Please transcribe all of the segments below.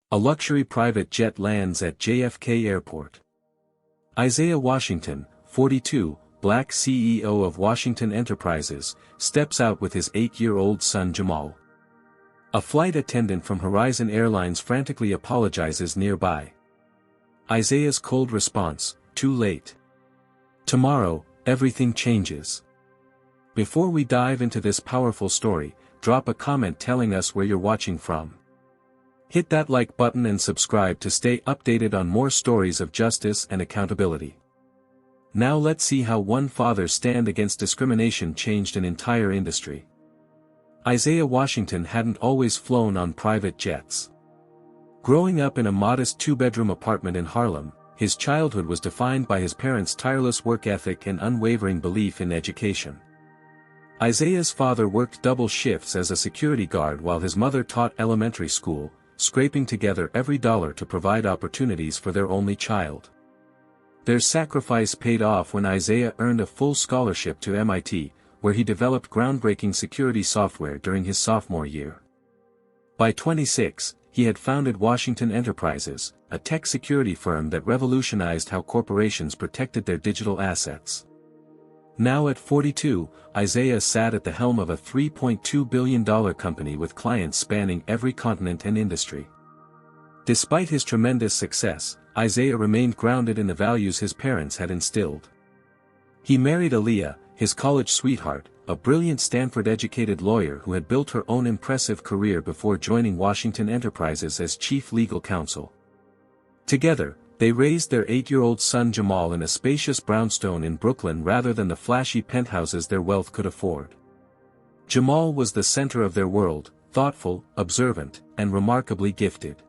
A luxury private jet lands at JFK Airport. Isaiah Washington, 42, black CEO of Washington Enterprises, steps out with his 8-year-old son Jamal. A flight attendant from Horizon Airlines frantically apologizes nearby. Isaiah's cold response, "Too late. Tomorrow, everything changes." Before we dive into this powerful story, drop a comment telling us where you're watching from. Hit that like button and subscribe to stay updated on more stories of justice and accountability. Now let's see how one father's stand against discrimination changed an entire industry. Isaiah Washington hadn't always flown on private jets. Growing up in a modest 2-bedroom apartment in Harlem, his childhood was defined by his parents' tireless work ethic and unwavering belief in education. Isaiah's father worked double shifts as a security guard while his mother taught elementary school, scraping together every dollar to provide opportunities for their only child. Their sacrifice paid off when Isaiah earned a full scholarship to MIT, where he developed groundbreaking security software during his sophomore year. By 26, he had founded Washington Enterprises, a tech security firm that revolutionized how corporations protected their digital assets. Now at 42, Isaiah sat at the helm of a $3.2 billion company with clients spanning every continent and industry. Despite his tremendous success, Isaiah remained grounded in the values his parents had instilled. He married Aaliyah, his college sweetheart, a brilliant Stanford-educated lawyer who had built her own impressive career before joining Washington Enterprises as chief legal counsel. Together, they raised their 8-year-old son Jamal in a spacious brownstone in Brooklyn rather than the flashy penthouses their wealth could afford. Jamal was the center of their world, thoughtful, observant, and remarkably gifted.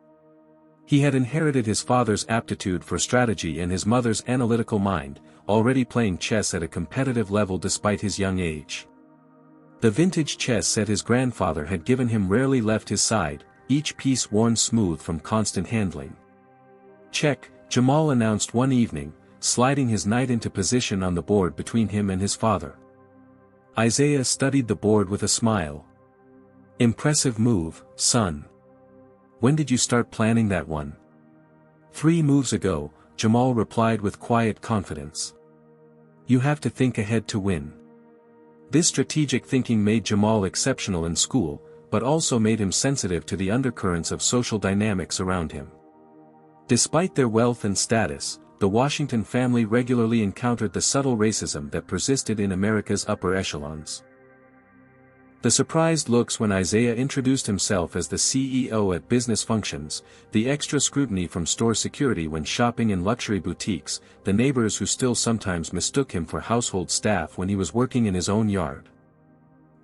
He had inherited his father's aptitude for strategy and his mother's analytical mind, already playing chess at a competitive level despite his young age. The vintage chess set his grandfather had given him rarely left his side, each piece worn smooth from constant handling. "Check," Jamal announced one evening, sliding his knight into position on the board between him and his father. Isaiah studied the board with a smile. "Impressive move, son. When did you start planning that one?" "3 moves ago," Jamal replied with quiet confidence. "You have to think ahead to win." This strategic thinking made Jamal exceptional in school, but also made him sensitive to the undercurrents of social dynamics around him. Despite their wealth and status, the Washington family regularly encountered the subtle racism that persisted in America's upper echelons. The surprised looks when Isaiah introduced himself as the CEO at business functions, the extra scrutiny from store security when shopping in luxury boutiques, the neighbors who still sometimes mistook him for household staff when he was working in his own yard.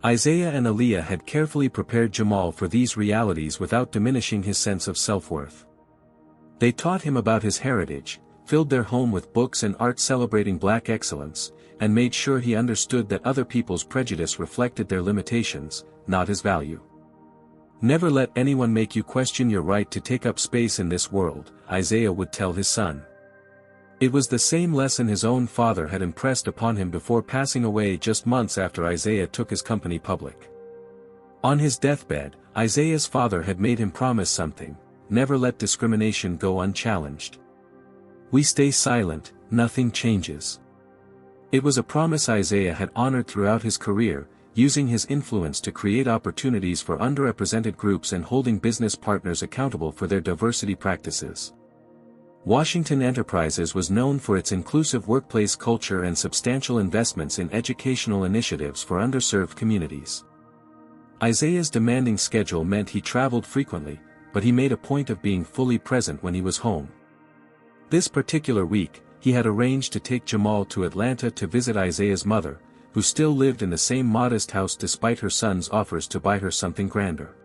Isaiah and Aaliyah had carefully prepared Jamal for these realities without diminishing his sense of self-worth. They taught him about his heritage, filled their home with books and art celebrating black excellence, and made sure he understood that other people's prejudice reflected their limitations, not his value. "Never let anyone make you question your right to take up space in this world," Isaiah would tell his son. It was the same lesson his own father had impressed upon him before passing away just months after Isaiah took his company public. On his deathbed, Isaiah's father had made him promise something: never let discrimination go unchallenged. "We stay silent, nothing changes." It was a promise Isaiah had honored throughout his career, using his influence to create opportunities for underrepresented groups and holding business partners accountable for their diversity practices. Washington Enterprises was known for its inclusive workplace culture and substantial investments in educational initiatives for underserved communities. Isaiah's demanding schedule meant he traveled frequently, but he made a point of being fully present when he was home. This particular week, he had arranged to take Jamal to Atlanta to visit Isaiah's mother, who still lived in the same modest house despite her son's offers to buy her something grander.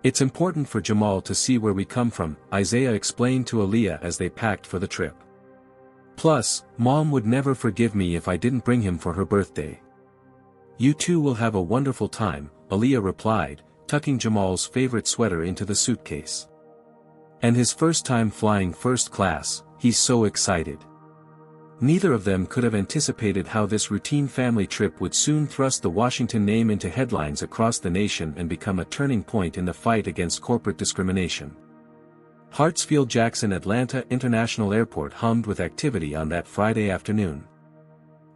"It's important for Jamal to see where we come from," Isaiah explained to Aaliyah as they packed for the trip. "Plus, Mom would never forgive me if I didn't bring him for her birthday." "You two will have a wonderful time," Aaliyah replied, tucking Jamal's favorite sweater into the suitcase. "And his first time flying first class, he's so excited." Neither of them could have anticipated how this routine family trip would soon thrust the Washington name into headlines across the nation and become a turning point in the fight against corporate discrimination. Hartsfield-Jackson Atlanta International Airport hummed with activity on that Friday afternoon.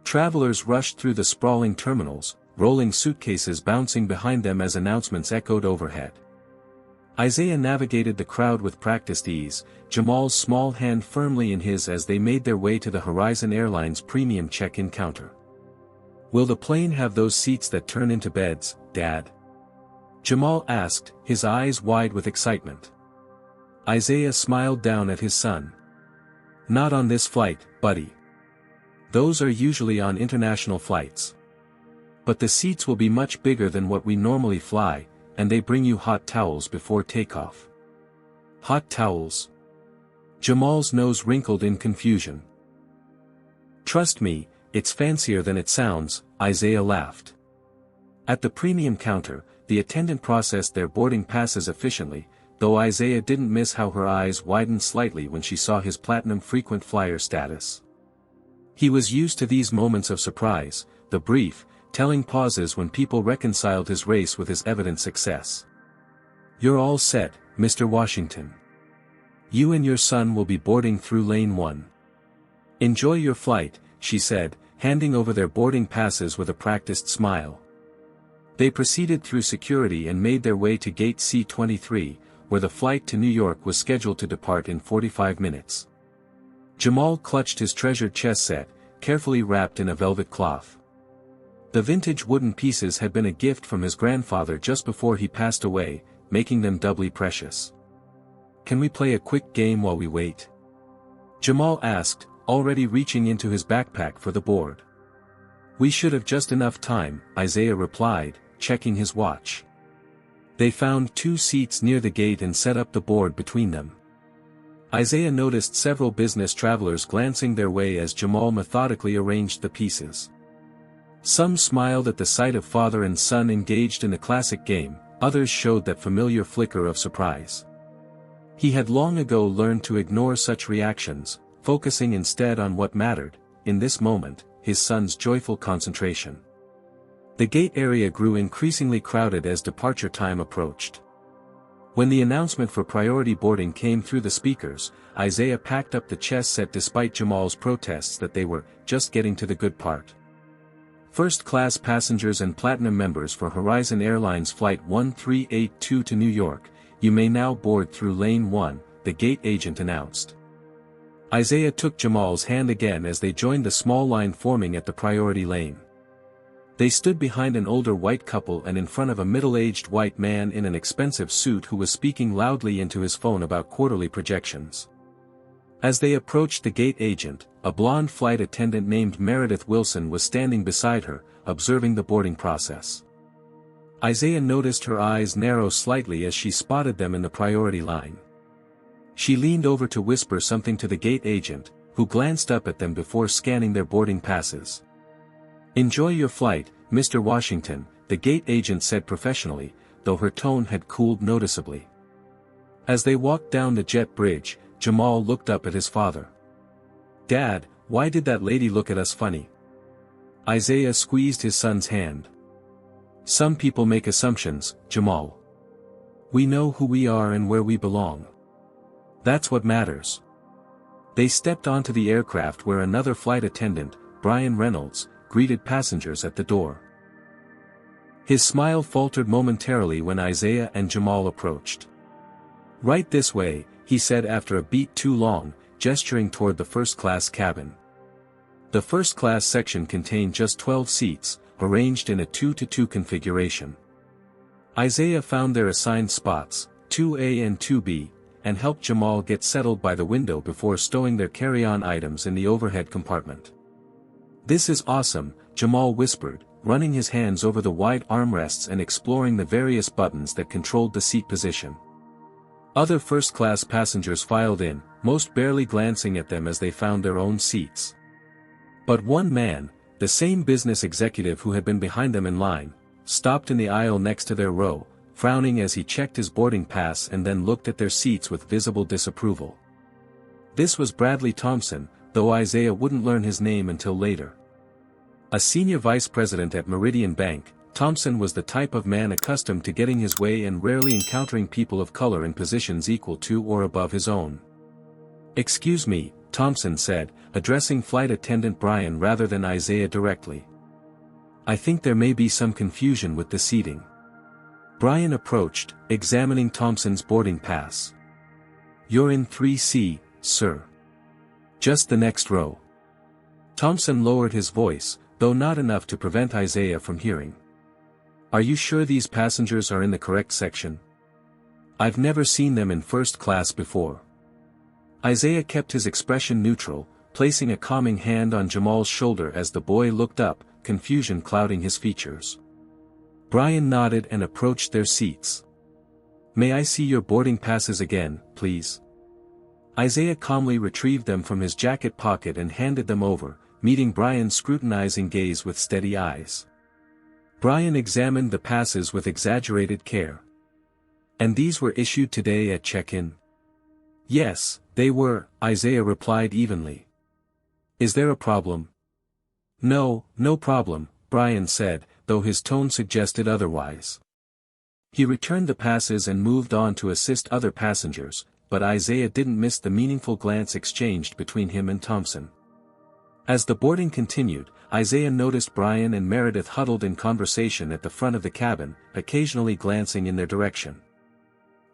Travelers rushed through the sprawling terminals, rolling suitcases bouncing behind them as announcements echoed overhead. Isaiah navigated the crowd with practiced ease, Jamal's small hand firmly in his as they made their way to the Horizon Airlines premium check-in counter. "Will the plane have those seats that turn into beds, Dad?" Jamal asked, his eyes wide with excitement. Isaiah smiled down at his son. "Not on this flight, buddy. Those are usually on international flights. But the seats will be much bigger than what we normally fly, and they bring you hot towels before takeoff." "Hot towels?" Jamal's nose wrinkled in confusion. "Trust me, it's fancier than it sounds," Isaiah laughed. At the premium counter, the attendant processed their boarding passes efficiently, though Isaiah didn't miss how her eyes widened slightly when she saw his platinum frequent flyer status. He was used to these moments of surprise, the brief, telling pauses when people reconciled his race with his evident success. "You're all set, Mr. Washington. You and your son will be boarding through lane 1. Enjoy your flight," she said, handing over their boarding passes with a practiced smile. They proceeded through security and made their way to gate C-23, where the flight to New York was scheduled to depart in 45 minutes. Jamal clutched his treasured chess set, carefully wrapped in a velvet cloth. The vintage wooden pieces had been a gift from his grandfather just before he passed away, making them doubly precious. "Can we play a quick game while we wait?" Jamal asked, already reaching into his backpack for the board. "We should have just enough time," Isaiah replied, checking his watch. They found 2 seats near the gate and set up the board between them. Isaiah noticed several business travelers glancing their way as Jamal methodically arranged the pieces. Some smiled at the sight of father and son engaged in a classic game, others showed that familiar flicker of surprise. He had long ago learned to ignore such reactions, focusing instead on what mattered, in this moment, his son's joyful concentration. The gate area grew increasingly crowded as departure time approached. When the announcement for priority boarding came through the speakers, Isaiah packed up the chess set despite Jamal's protests that they were just getting to the good part. "First-class passengers and platinum members for Horizon Airlines Flight 1382 to New York, you may now board through Lane 1, the gate agent announced. Isaiah took Jamal's hand again as they joined the small line forming at the priority lane. They stood behind an older white couple and in front of a middle-aged white man in an expensive suit who was speaking loudly into his phone about quarterly projections. As they approached the gate agent, a blonde flight attendant named Meredith Wilson was standing beside her, observing the boarding process. Isaiah noticed her eyes narrow slightly as she spotted them in the priority line. She leaned over to whisper something to the gate agent, who glanced up at them before scanning their boarding passes. "Enjoy your flight, Mr. Washington," the gate agent said professionally, though her tone had cooled noticeably. As they walked down the jet bridge, Jamal looked up at his father. "Dad, why did that lady look at us funny?" Isaiah squeezed his son's hand. "Some people make assumptions, Jamal. We know who we are and where we belong. That's what matters." They stepped onto the aircraft where another flight attendant, Brian Reynolds, greeted passengers at the door. His smile faltered momentarily when Isaiah and Jamal approached. "Right this way," he said after a beat too long, gesturing toward the first-class cabin. The first-class section contained just 12 seats, arranged in a 2-to-2 configuration. Isaiah found their assigned spots, 2A and 2B, and helped Jamal get settled by the window before stowing their carry-on items in the overhead compartment. "This is awesome," Jamal whispered, running his hands over the wide armrests and exploring the various buttons that controlled the seat position. Other first-class passengers filed in, most barely glancing at them as they found their own seats. But one man, the same business executive who had been behind them in line, stopped in the aisle next to their row, frowning as he checked his boarding pass and then looked at their seats with visible disapproval. This was Bradley Thompson, though Isaiah wouldn't learn his name until later. A senior vice president at Meridian Bank, Thompson was the type of man accustomed to getting his way and rarely encountering people of color in positions equal to or above his own. "Excuse me," Thompson said, addressing flight attendant Brian rather than Isaiah directly. "I think there may be some confusion with the seating." Brian approached, examining Thompson's boarding pass. "You're in 3C, sir. Just the next row." Thompson lowered his voice, though not enough to prevent Isaiah from hearing. "Are you sure these passengers are in the correct section? I've never seen them in first class before." Isaiah kept his expression neutral, placing a calming hand on Jamal's shoulder as the boy looked up, confusion clouding his features. Brian nodded and approached their seats. "May I see your boarding passes again, please?" Isaiah calmly retrieved them from his jacket pocket and handed them over, meeting Brian's scrutinizing gaze with steady eyes. Brian examined the passes with exaggerated care. "And these were issued today at check-in?" "Yes, they were," Isaiah replied evenly. "Is there a problem?" "No, no problem," Brian said, though his tone suggested otherwise. He returned the passes and moved on to assist other passengers, but Isaiah didn't miss the meaningful glance exchanged between him and Thompson. As the boarding continued, Isaiah noticed Brian and Meredith huddled in conversation at the front of the cabin, occasionally glancing in their direction.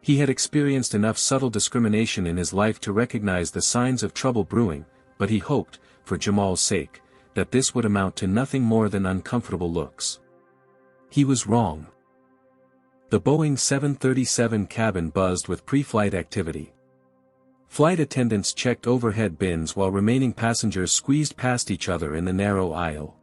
He had experienced enough subtle discrimination in his life to recognize the signs of trouble brewing, but he hoped, for Jamal's sake, that this would amount to nothing more than uncomfortable looks. He was wrong. The Boeing 737 cabin buzzed with pre-flight activity. Flight attendants checked overhead bins while remaining passengers squeezed past each other in the narrow aisle.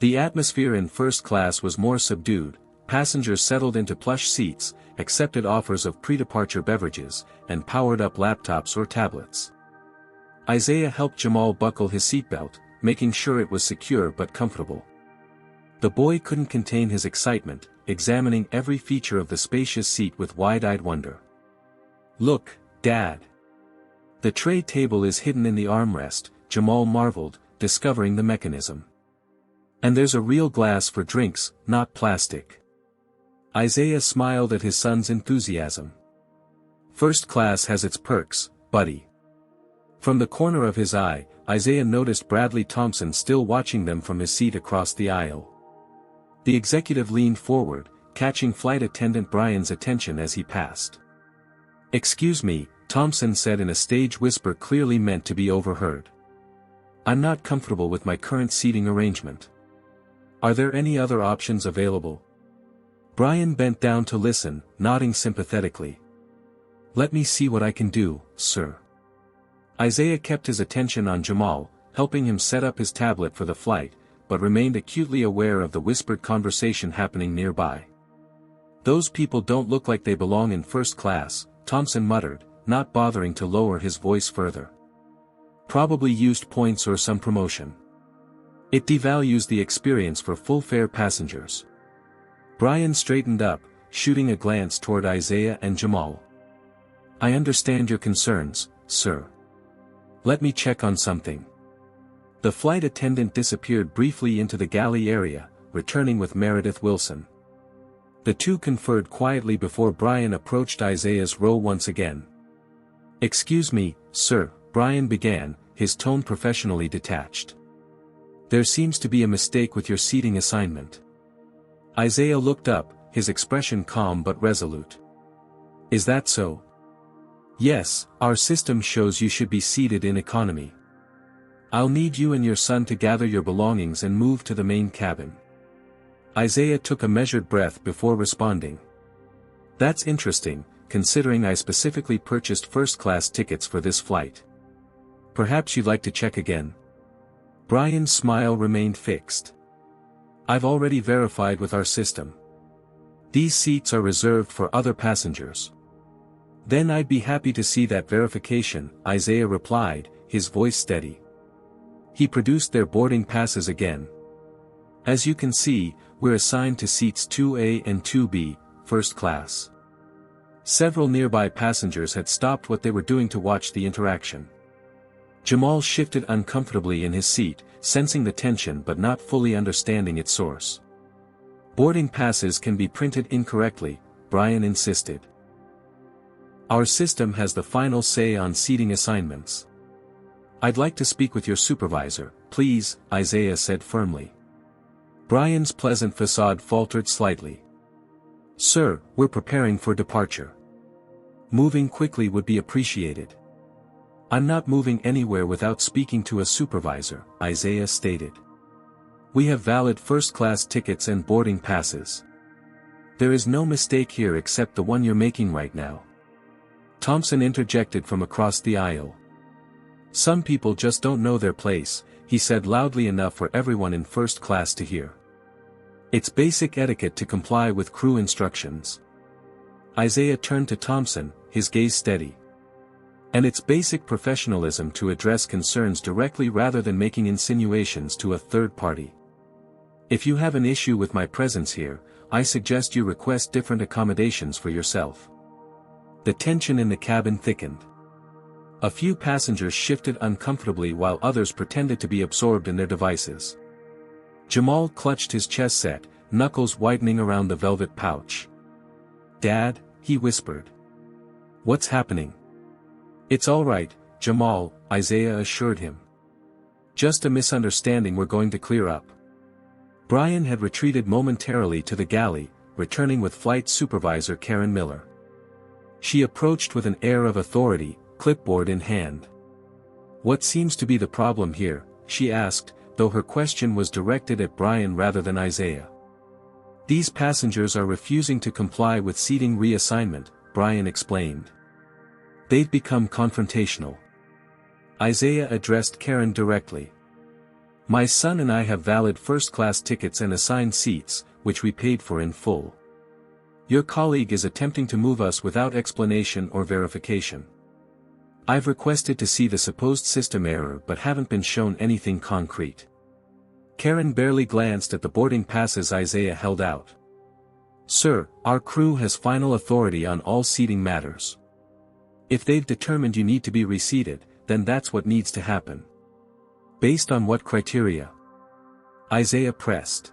The atmosphere in first class was more subdued, passengers settled into plush seats, accepted offers of pre-departure beverages, and powered up laptops or tablets. Isaiah helped Jamal buckle his seatbelt, making sure it was secure but comfortable. The boy couldn't contain his excitement, examining every feature of the spacious seat with wide-eyed wonder. "Look, Dad. The tray table is hidden in the armrest," Jamal marveled, discovering the mechanism. "And there's a real glass for drinks, not plastic." Isaiah smiled at his son's enthusiasm. "First class has its perks, buddy." From the corner of his eye, Isaiah noticed Bradley Thompson still watching them from his seat across the aisle. The executive leaned forward, catching flight attendant Brian's attention as he passed. "Excuse me," Thompson said in a stage whisper clearly meant to be overheard. "I'm not comfortable with my current seating arrangement. Are there any other options available?" Brian bent down to listen, nodding sympathetically. "Let me see what I can do, sir." Isaiah kept his attention on Jamal, helping him set up his tablet for the flight, but remained acutely aware of the whispered conversation happening nearby. "Those people don't look like they belong in first class," Thompson muttered, not bothering to lower his voice further. "Probably used points or some promotion. It devalues the experience for full-fare passengers." Brian straightened up, shooting a glance toward Isaiah and Jamal. "I understand your concerns, sir. Let me check on something." The flight attendant disappeared briefly into the galley area, returning with Meredith Wilson. The two conferred quietly before Brian approached Isaiah's row once again. "Excuse me, sir," Brian began, his tone professionally detached. "There seems to be a mistake with your seating assignment." Isaiah looked up, his expression calm but resolute. "Is that so?" "Yes, our system shows you should be seated in economy. I'll need you and your son to gather your belongings and move to the main cabin." Isaiah took a measured breath before responding. "That's interesting, considering I specifically purchased first-class tickets for this flight. Perhaps you'd like to check again?" Brian's smile remained fixed. "I've already verified with our system. These seats are reserved for other passengers." "Then I'd be happy to see that verification," Isaiah replied, his voice steady. He produced their boarding passes again. "As you can see, we're assigned to seats 2A and 2B, first class." Several nearby passengers had stopped what they were doing to watch the interaction. Jamal shifted uncomfortably in his seat, sensing the tension but not fully understanding its source. Boarding passes can be printed incorrectly, Brian insisted. Our system has the final say on seating assignments. I'd like to speak with your supervisor, please, Isaiah said firmly. Brian's pleasant facade faltered slightly. Sir, we're preparing for departure. Moving quickly would be appreciated. I'm not moving anywhere without speaking to a supervisor, Isaiah stated. We have valid first-class tickets and boarding passes. There is no mistake here except the one you're making right now. Thompson interjected from across the aisle. Some people just don't know their place, he said loudly enough for everyone in first class to hear. It's basic etiquette to comply with crew instructions. Isaiah turned to Thompson, his gaze steady. And it's basic professionalism to address concerns directly rather than making insinuations to a third party. If you have an issue with my presence here, I suggest you request different accommodations for yourself. The tension in the cabin thickened. A few passengers shifted uncomfortably while others pretended to be absorbed in their devices. Jamal clutched his chest set, knuckles widening around the velvet pouch. Dad, he whispered. What's happening? It's all right, Jamal, Isaiah assured him. Just a misunderstanding we're going to clear up. Brian had retreated momentarily to the galley, returning with Flight Supervisor Karen Miller. She approached with an air of authority, clipboard in hand. What seems to be the problem here, she asked, though her question was directed at Brian rather than Isaiah. These passengers are refusing to comply with seating reassignment, Brian explained. They've become confrontational. Isaiah addressed Karen directly. My son and I have valid first-class tickets and assigned seats, which we paid for in full. Your colleague is attempting to move us without explanation or verification. I've requested to see the supposed system error but haven't been shown anything concrete. Karen barely glanced at the boarding passes Isaiah held out. Sir, our crew has final authority on all seating matters. If they've determined you need to be reseated, then that's what needs to happen. Based on what criteria? Isaiah pressed.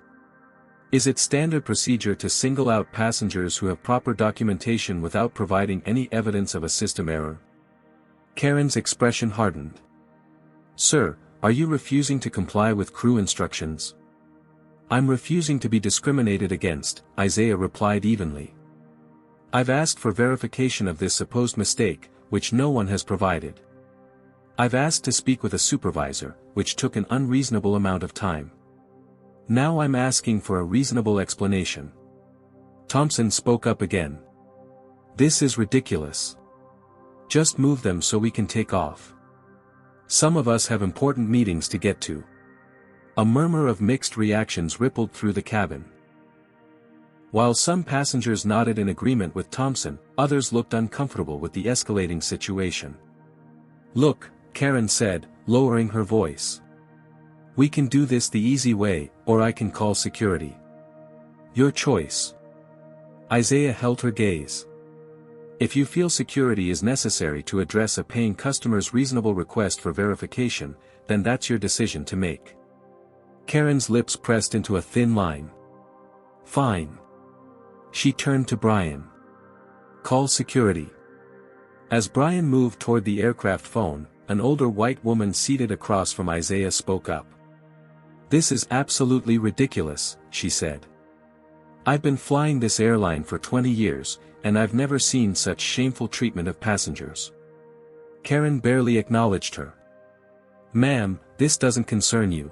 Is it standard procedure to single out passengers who have proper documentation without providing any evidence of a system error? Karen's expression hardened. Sir, are you refusing to comply with crew instructions? I'm refusing to be discriminated against, Isaiah replied evenly. I've asked for verification of this supposed mistake, which no one has provided. I've asked to speak with a supervisor, which took an unreasonable amount of time. Now I'm asking for a reasonable explanation. Thompson spoke up again. This is ridiculous. Just move them so we can take off. Some of us have important meetings to get to. A murmur of mixed reactions rippled through the cabin. While some passengers nodded in agreement with Thompson, others looked uncomfortable with the escalating situation. Look, Karen said, lowering her voice. We can do this the easy way, or I can call security. Your choice. Isaiah held her gaze. If you feel security is necessary to address a paying customer's reasonable request for verification, then that's your decision to make. Karen's lips pressed into a thin line. Fine. She turned to Brian. Call security. As Brian moved toward the aircraft phone, an older white woman seated across from Isaiah spoke up. This is absolutely ridiculous, she said. I've been flying this airline for 20 years, and I've never seen such shameful treatment of passengers. Karen barely acknowledged her. Ma'am, this doesn't concern you.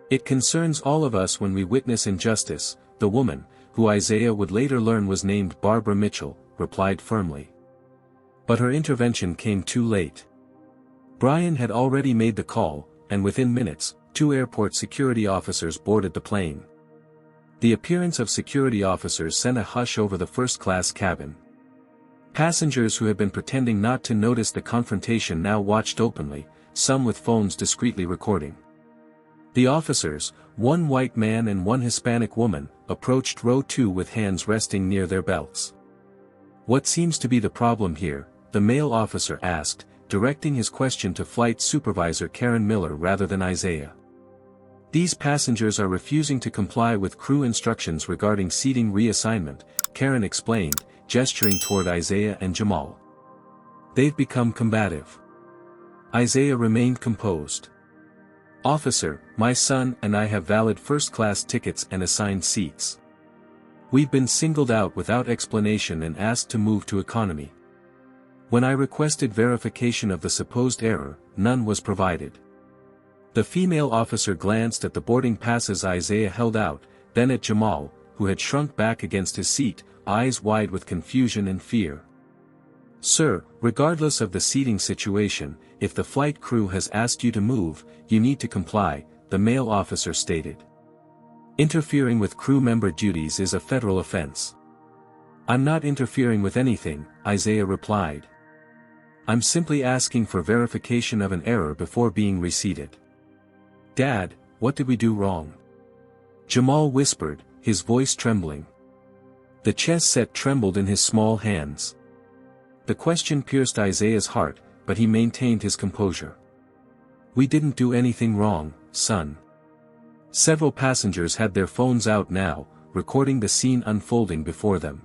It concerns all of us when we witness injustice, the woman, who Isaiah would later learn was named Barbara Mitchell, replied firmly. But her intervention came too late. Brian had already made the call, and within minutes, 2 airport security officers boarded the plane. The appearance of security officers sent a hush over the first-class cabin. Passengers who had been pretending not to notice the confrontation now watched openly, some with phones discreetly recording. The officers, one white man and one Hispanic woman, approached row 2 with hands resting near their belts. What seems to be the problem here? The male officer asked, directing his question to Flight Supervisor Karen Miller rather than Isaiah. These passengers are refusing to comply with crew instructions regarding seating reassignment, Karen explained, gesturing toward Isaiah and Jamal. They've become combative. Isaiah remained composed. Officer, my son and I have valid first-class tickets and assigned seats. We've been singled out without explanation and asked to move to economy. When I requested verification of the supposed error, none was provided. The female officer glanced at the boarding passes Isaiah held out, then at Jamal, who had shrunk back against his seat, eyes wide with confusion and fear. Sir, regardless of the seating situation, if the flight crew has asked you to move, you need to comply, the male officer stated. Interfering with crew member duties is a federal offense. I'm not interfering with anything, Isaiah replied. I'm simply asking for verification of an error before being reseated. Dad, what did we do wrong? Jamal whispered, his voice trembling. The chess set trembled in his small hands. The question pierced Isaiah's heart, but he maintained his composure. We didn't do anything wrong, son. Several passengers had their phones out now, recording the scene unfolding before them.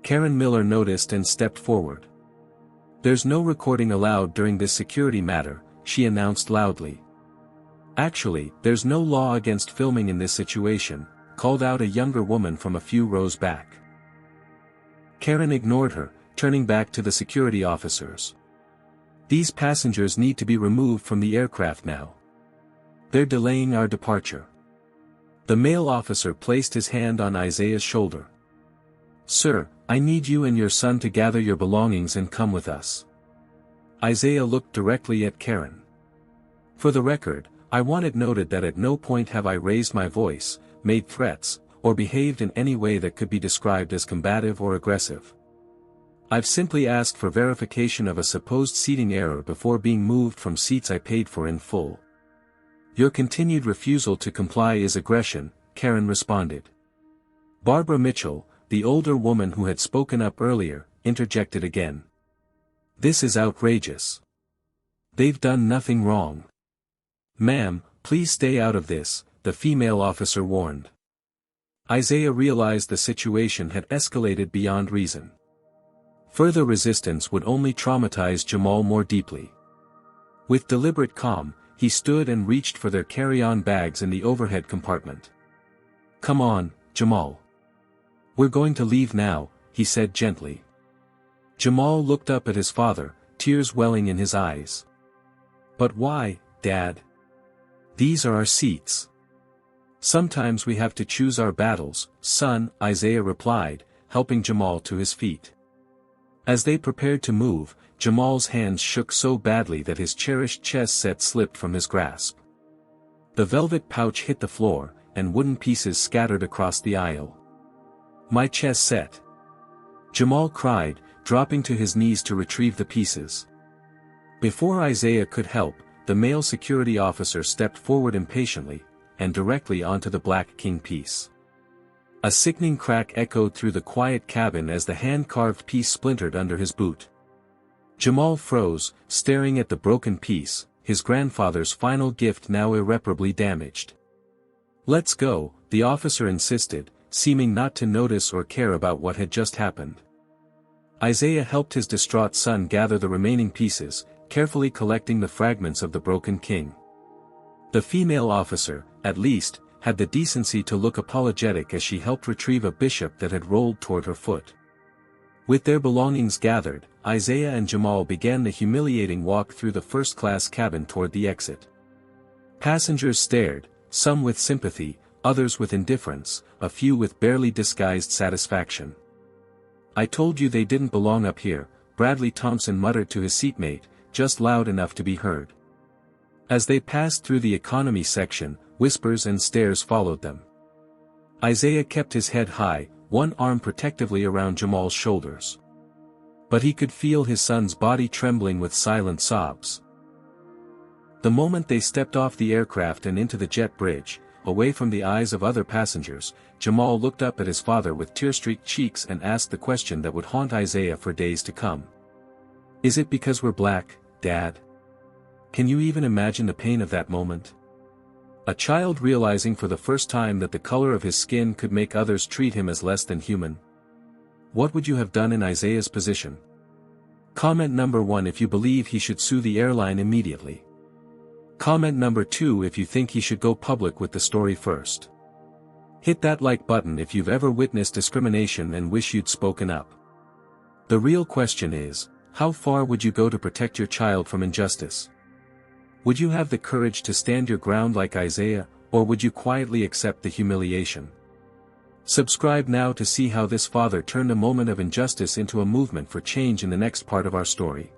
Karen Miller noticed and stepped forward. There's no recording allowed during this security matter, she announced loudly. Actually, there's no law against filming in this situation, called out a younger woman from a few rows back. Karen ignored her, turning back to the security officers. These passengers need to be removed from the aircraft now. They're delaying our departure. The male officer placed his hand on Isaiah's shoulder. Sir, I need you and your son to gather your belongings and come with us. Isaiah looked directly at Karen. For the record, I want it noted that at no point have I raised my voice, made threats, or behaved in any way that could be described as combative or aggressive. I've simply asked for verification of a supposed seating error before being moved from seats I paid for in full. Your continued refusal to comply is aggression, Karen responded. Barbara Mitchell, the older woman who had spoken up earlier, interjected again. This is outrageous. They've done nothing wrong. Ma'am, please stay out of this, the female officer warned. Isaiah realized the situation had escalated beyond reason. Further resistance would only traumatize Jamal more deeply. With deliberate calm, he stood and reached for their carry-on bags in the overhead compartment. Come on, Jamal. We're going to leave now, he said gently. Jamal looked up at his father, tears welling in his eyes. But why, Dad? These are our seats. Sometimes we have to choose our battles, son, Isaiah replied, helping Jamal to his feet. As they prepared to move, Jamal's hands shook so badly that his cherished chess set slipped from his grasp. The velvet pouch hit the floor, and wooden pieces scattered across the aisle. My chess set. Jamal cried, dropping to his knees to retrieve the pieces. Before Isaiah could help, the male security officer stepped forward impatiently, and directly onto the black king piece. A sickening crack echoed through the quiet cabin as the hand-carved piece splintered under his boot. Jamal froze, staring at the broken piece, his grandfather's final gift now irreparably damaged. Let's go, the officer insisted, seeming not to notice or care about what had just happened. Isaiah helped his distraught son gather the remaining pieces, carefully collecting the fragments of the broken king. The female officer, at least, had the decency to look apologetic as she helped retrieve a bishop that had rolled toward her foot. With their belongings gathered, Isaiah and Jamal began the humiliating walk through the first-class cabin toward the exit. Passengers stared, some with sympathy, others with indifference, a few with barely disguised satisfaction. I told you they didn't belong up here, Bradley Thompson muttered to his seatmate, just loud enough to be heard. As they passed through the economy section, whispers and stares followed them. Isaiah kept his head high, one arm protectively around Jamal's shoulders. But he could feel his son's body trembling with silent sobs. The moment they stepped off the aircraft and into the jet bridge, away from the eyes of other passengers, Jamal looked up at his father with tear-streaked cheeks and asked the question that would haunt Isaiah for days to come. Is it because we're black, Dad? Can you even imagine the pain of that moment? A child realizing for the first time that the color of his skin could make others treat him as less than human. What would you have done in Isaiah's position? Comment number 1 if you believe he should sue the airline immediately. Comment number 2 if you think he should go public with the story first. Hit that like button if you've ever witnessed discrimination and wish you'd spoken up. The real question is, how far would you go to protect your child from injustice? Would you have the courage to stand your ground like Isaiah, or would you quietly accept the humiliation? Subscribe now to see how this father turned a moment of injustice into a movement for change in the next part of our story.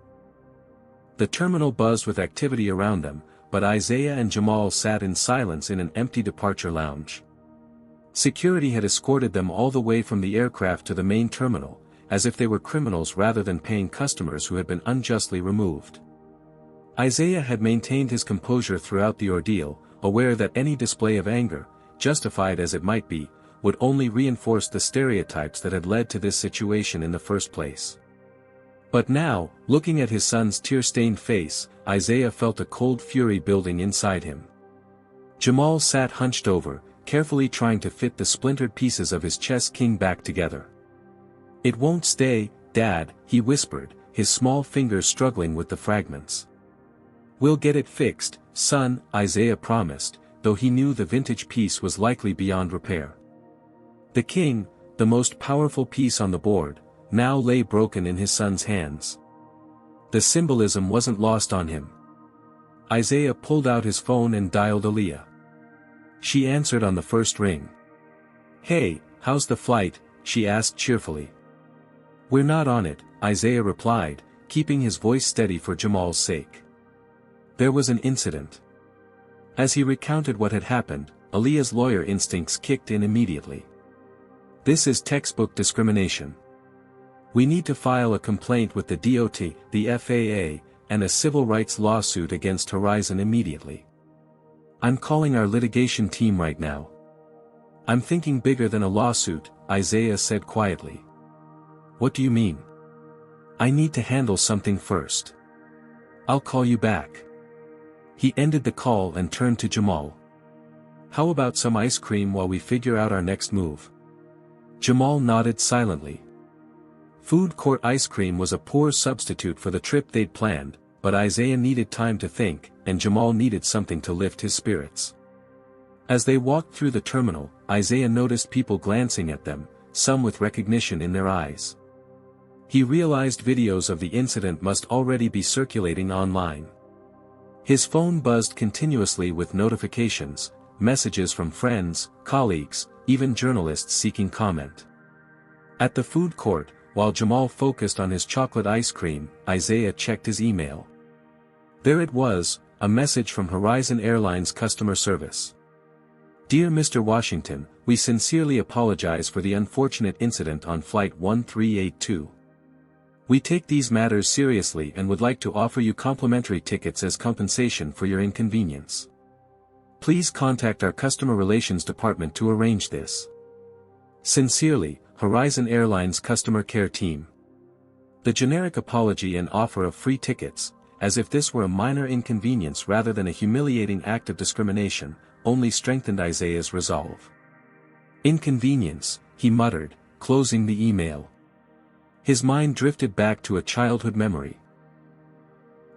The terminal buzzed with activity around them, but Isaiah and Jamal sat in silence in an empty departure lounge. Security had escorted them all the way from the aircraft to the main terminal, as if they were criminals rather than paying customers who had been unjustly removed. Isaiah had maintained his composure throughout the ordeal, aware that any display of anger, justified as it might be, would only reinforce the stereotypes that had led to this situation in the first place. But now, looking at his son's tear-stained face, Isaiah felt a cold fury building inside him. Jamal sat hunched over, carefully trying to fit the splintered pieces of his chess king back together. "It won't stay, Dad," he whispered, his small fingers struggling with the fragments. "We'll get it fixed, son," Isaiah promised, though he knew the vintage piece was likely beyond repair. The king, the most powerful piece on the board, now lay broken in his son's hands. The symbolism wasn't lost on him. Isaiah pulled out his phone and dialed Aaliyah. She answered on the first ring. "Hey, how's the flight?" she asked cheerfully. "We're not on it," Isaiah replied, keeping his voice steady for Jamal's sake. "There was an incident." As he recounted what had happened, Aaliyah's lawyer instincts kicked in immediately. "This is textbook discrimination. We need to file a complaint with the DOT, the FAA, and a civil rights lawsuit against Horizon immediately. I'm calling our litigation team right now." "I'm thinking bigger than a lawsuit," Isaiah said quietly. "What do you mean?" "I need to handle something first. I'll call you back." He ended the call and turned to Jamal. "How about some ice cream while we figure out our next move?" Jamal nodded silently. Food court ice cream was a poor substitute for the trip they'd planned, but Isaiah needed time to think, and Jamal needed something to lift his spirits. As they walked through the terminal, Isaiah noticed people glancing at them, some with recognition in their eyes. He realized videos of the incident must already be circulating online. His phone buzzed continuously with notifications, messages from friends, colleagues, even journalists seeking comment. At the food court, while Jamal focused on his chocolate ice cream, Isaiah checked his email. There it was, a message from Horizon Airlines customer service. "Dear Mr. Washington, we sincerely apologize for the unfortunate incident on Flight 1382. We take these matters seriously and would like to offer you complimentary tickets as compensation for your inconvenience. Please contact our customer relations department to arrange this. Sincerely, Horizon Airlines customer care team." The generic apology and offer of free tickets, as if this were a minor inconvenience rather than a humiliating act of discrimination, only strengthened Isaiah's resolve. "Inconvenience," he muttered, closing the email. His mind drifted back to a childhood memory.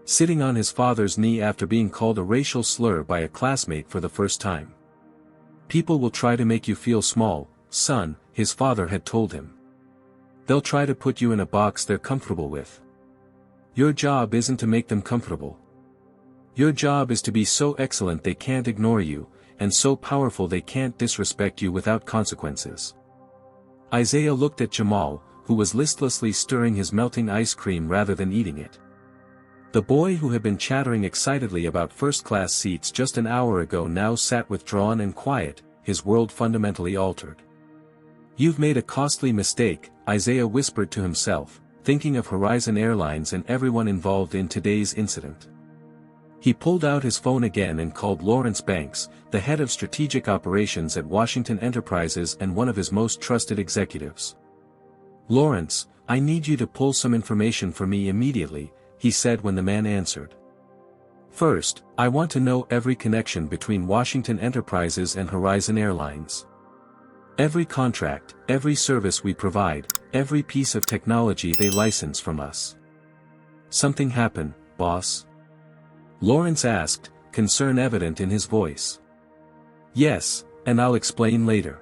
Sitting on his father's knee after being called a racial slur by a classmate for the first time. "People will try to make you feel small, son," his father had told him. "They'll try to put you in a box they're comfortable with. Your job isn't to make them comfortable. Your job is to be so excellent they can't ignore you, and so powerful they can't disrespect you without consequences." Isaiah looked at Jamal, who was listlessly stirring his melting ice cream rather than eating it. The boy who had been chattering excitedly about first-class seats just an hour ago now sat withdrawn and quiet, his world fundamentally altered. "You've made a costly mistake," Isaiah whispered to himself, thinking of Horizon Airlines and everyone involved in today's incident. He pulled out his phone again and called Lawrence Banks, the head of strategic operations at Washington Enterprises and one of his most trusted executives. "Lawrence, I need you to pull some information for me immediately," he said when the man answered. First, I want to know every connection between Washington Enterprises and Horizon Airlines. Every contract, every service we provide, every piece of technology they license from us. Something happened, boss? Lawrence asked, concern evident in his voice. Yes, and I'll explain later.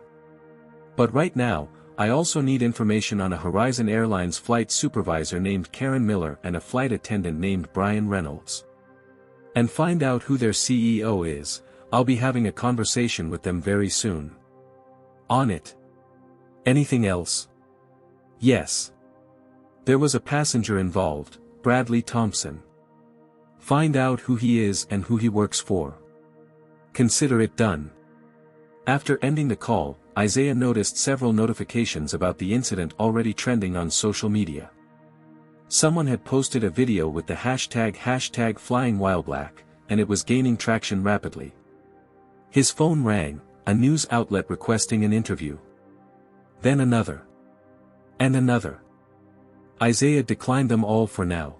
But right now, I also need information on a Horizon Airlines flight supervisor named Karen Miller and a flight attendant named Brian Reynolds. And find out who their CEO is. I'll be having a conversation with them very soon. On it. Anything else? Yes. There was a passenger involved, Bradley Thompson. Find out who he is and who he works for. Consider it done. After ending the call, Isaiah noticed several notifications about the incident already trending on social media. Someone had posted a video with the hashtag #FlyingWhileBlack, and it was gaining traction rapidly. His phone rang, a news outlet requesting an interview. Then another. And another. Isaiah declined them all for now.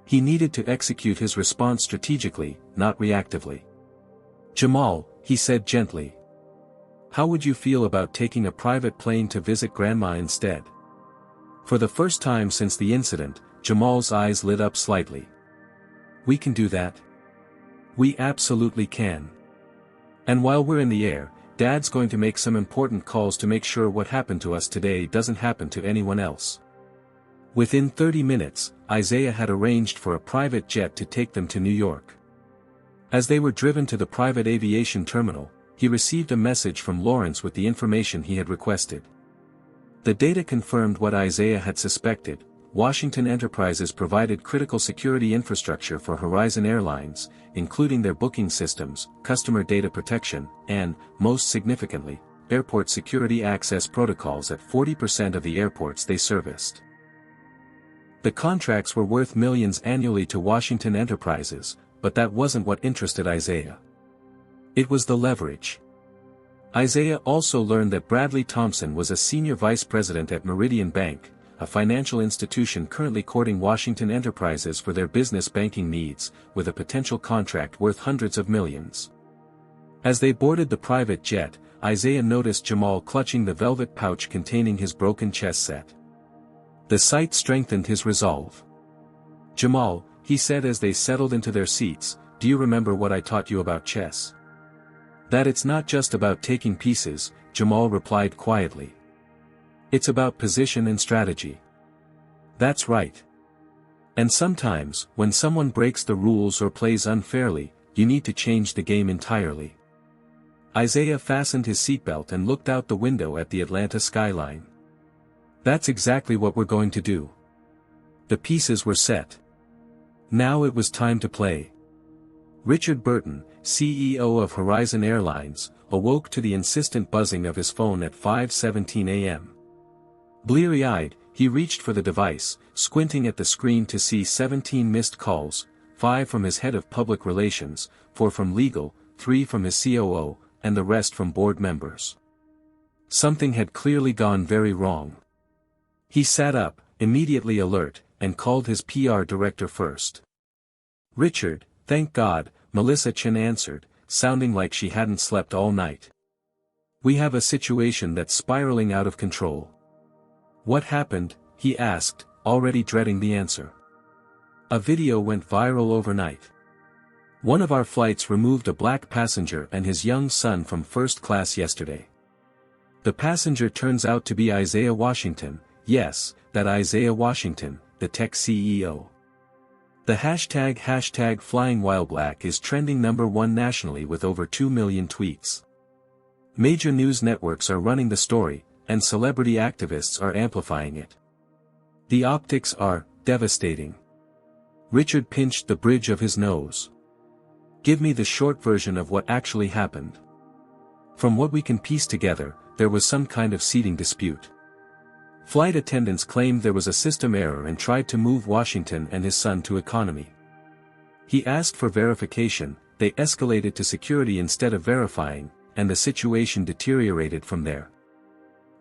He needed to execute his response strategically, not reactively. Jamal, he said gently. How would you feel about taking a private plane to visit Grandma instead? For the first time since the incident, Jamal's eyes lit up slightly. We can do that. We absolutely can. And while we're in the air, Dad's going to make some important calls to make sure what happened to us today doesn't happen to anyone else. Within 30 minutes, Isaiah had arranged for a private jet to take them to New York. As they were driven to the private aviation terminal, he received a message from Lawrence with the information he had requested. The data confirmed what Isaiah had suspected. Washington Enterprises provided critical security infrastructure for Horizon Airlines, including their booking systems, customer data protection, and, most significantly, airport security access protocols at 40% of the airports they serviced. The contracts were worth millions annually to Washington Enterprises, but that wasn't what interested Isaiah. It was the leverage. Isaiah also learned that Bradley Thompson was a senior vice president at Meridian Bank, a financial institution currently courting Washington Enterprises for their business banking needs, with a potential contract worth hundreds of millions. As they boarded the private jet, Isaiah noticed Jamal clutching the velvet pouch containing his broken chess set. The sight strengthened his resolve. Jamal, he said as they settled into their seats, do you remember what I taught you about chess? That it's not just about taking pieces, Jamal replied quietly. It's about position and strategy. That's right. And sometimes, when someone breaks the rules or plays unfairly, you need to change the game entirely. Isaiah fastened his seatbelt and looked out the window at the Atlanta skyline. That's exactly what we're going to do. The pieces were set. Now it was time to play. Richard Burton, CEO of Horizon Airlines, awoke to the insistent buzzing of his phone at 5:17 a.m. Bleary-eyed, he reached for the device, squinting at the screen to see 17 missed calls, 5 from his head of public relations, 4 from legal, 3 from his COO, and the rest from board members. Something had clearly gone very wrong. He sat up, immediately alert, and called his PR director first. Richard, thank God, Melissa Chen answered, sounding like she hadn't slept all night. We have a situation that's spiraling out of control. What happened? He asked, already dreading the answer. A video went viral overnight. One of our flights removed a black passenger and his young son from first class yesterday. The passenger turns out to be Isaiah Washington, yes, that Isaiah Washington, the tech CEO. The hashtag #FlyingWhileBlack is trending #1 nationally with over 2 million tweets. Major news networks are running the story, and celebrity activists are amplifying it. The optics are devastating. Richard pinched the bridge of his nose. Give me the short version of what actually happened. From what we can piece together, there was some kind of seating dispute. Flight attendants claimed there was a system error and tried to move Washington and his son to economy. He asked for verification, they escalated to security instead of verifying, and the situation deteriorated from there.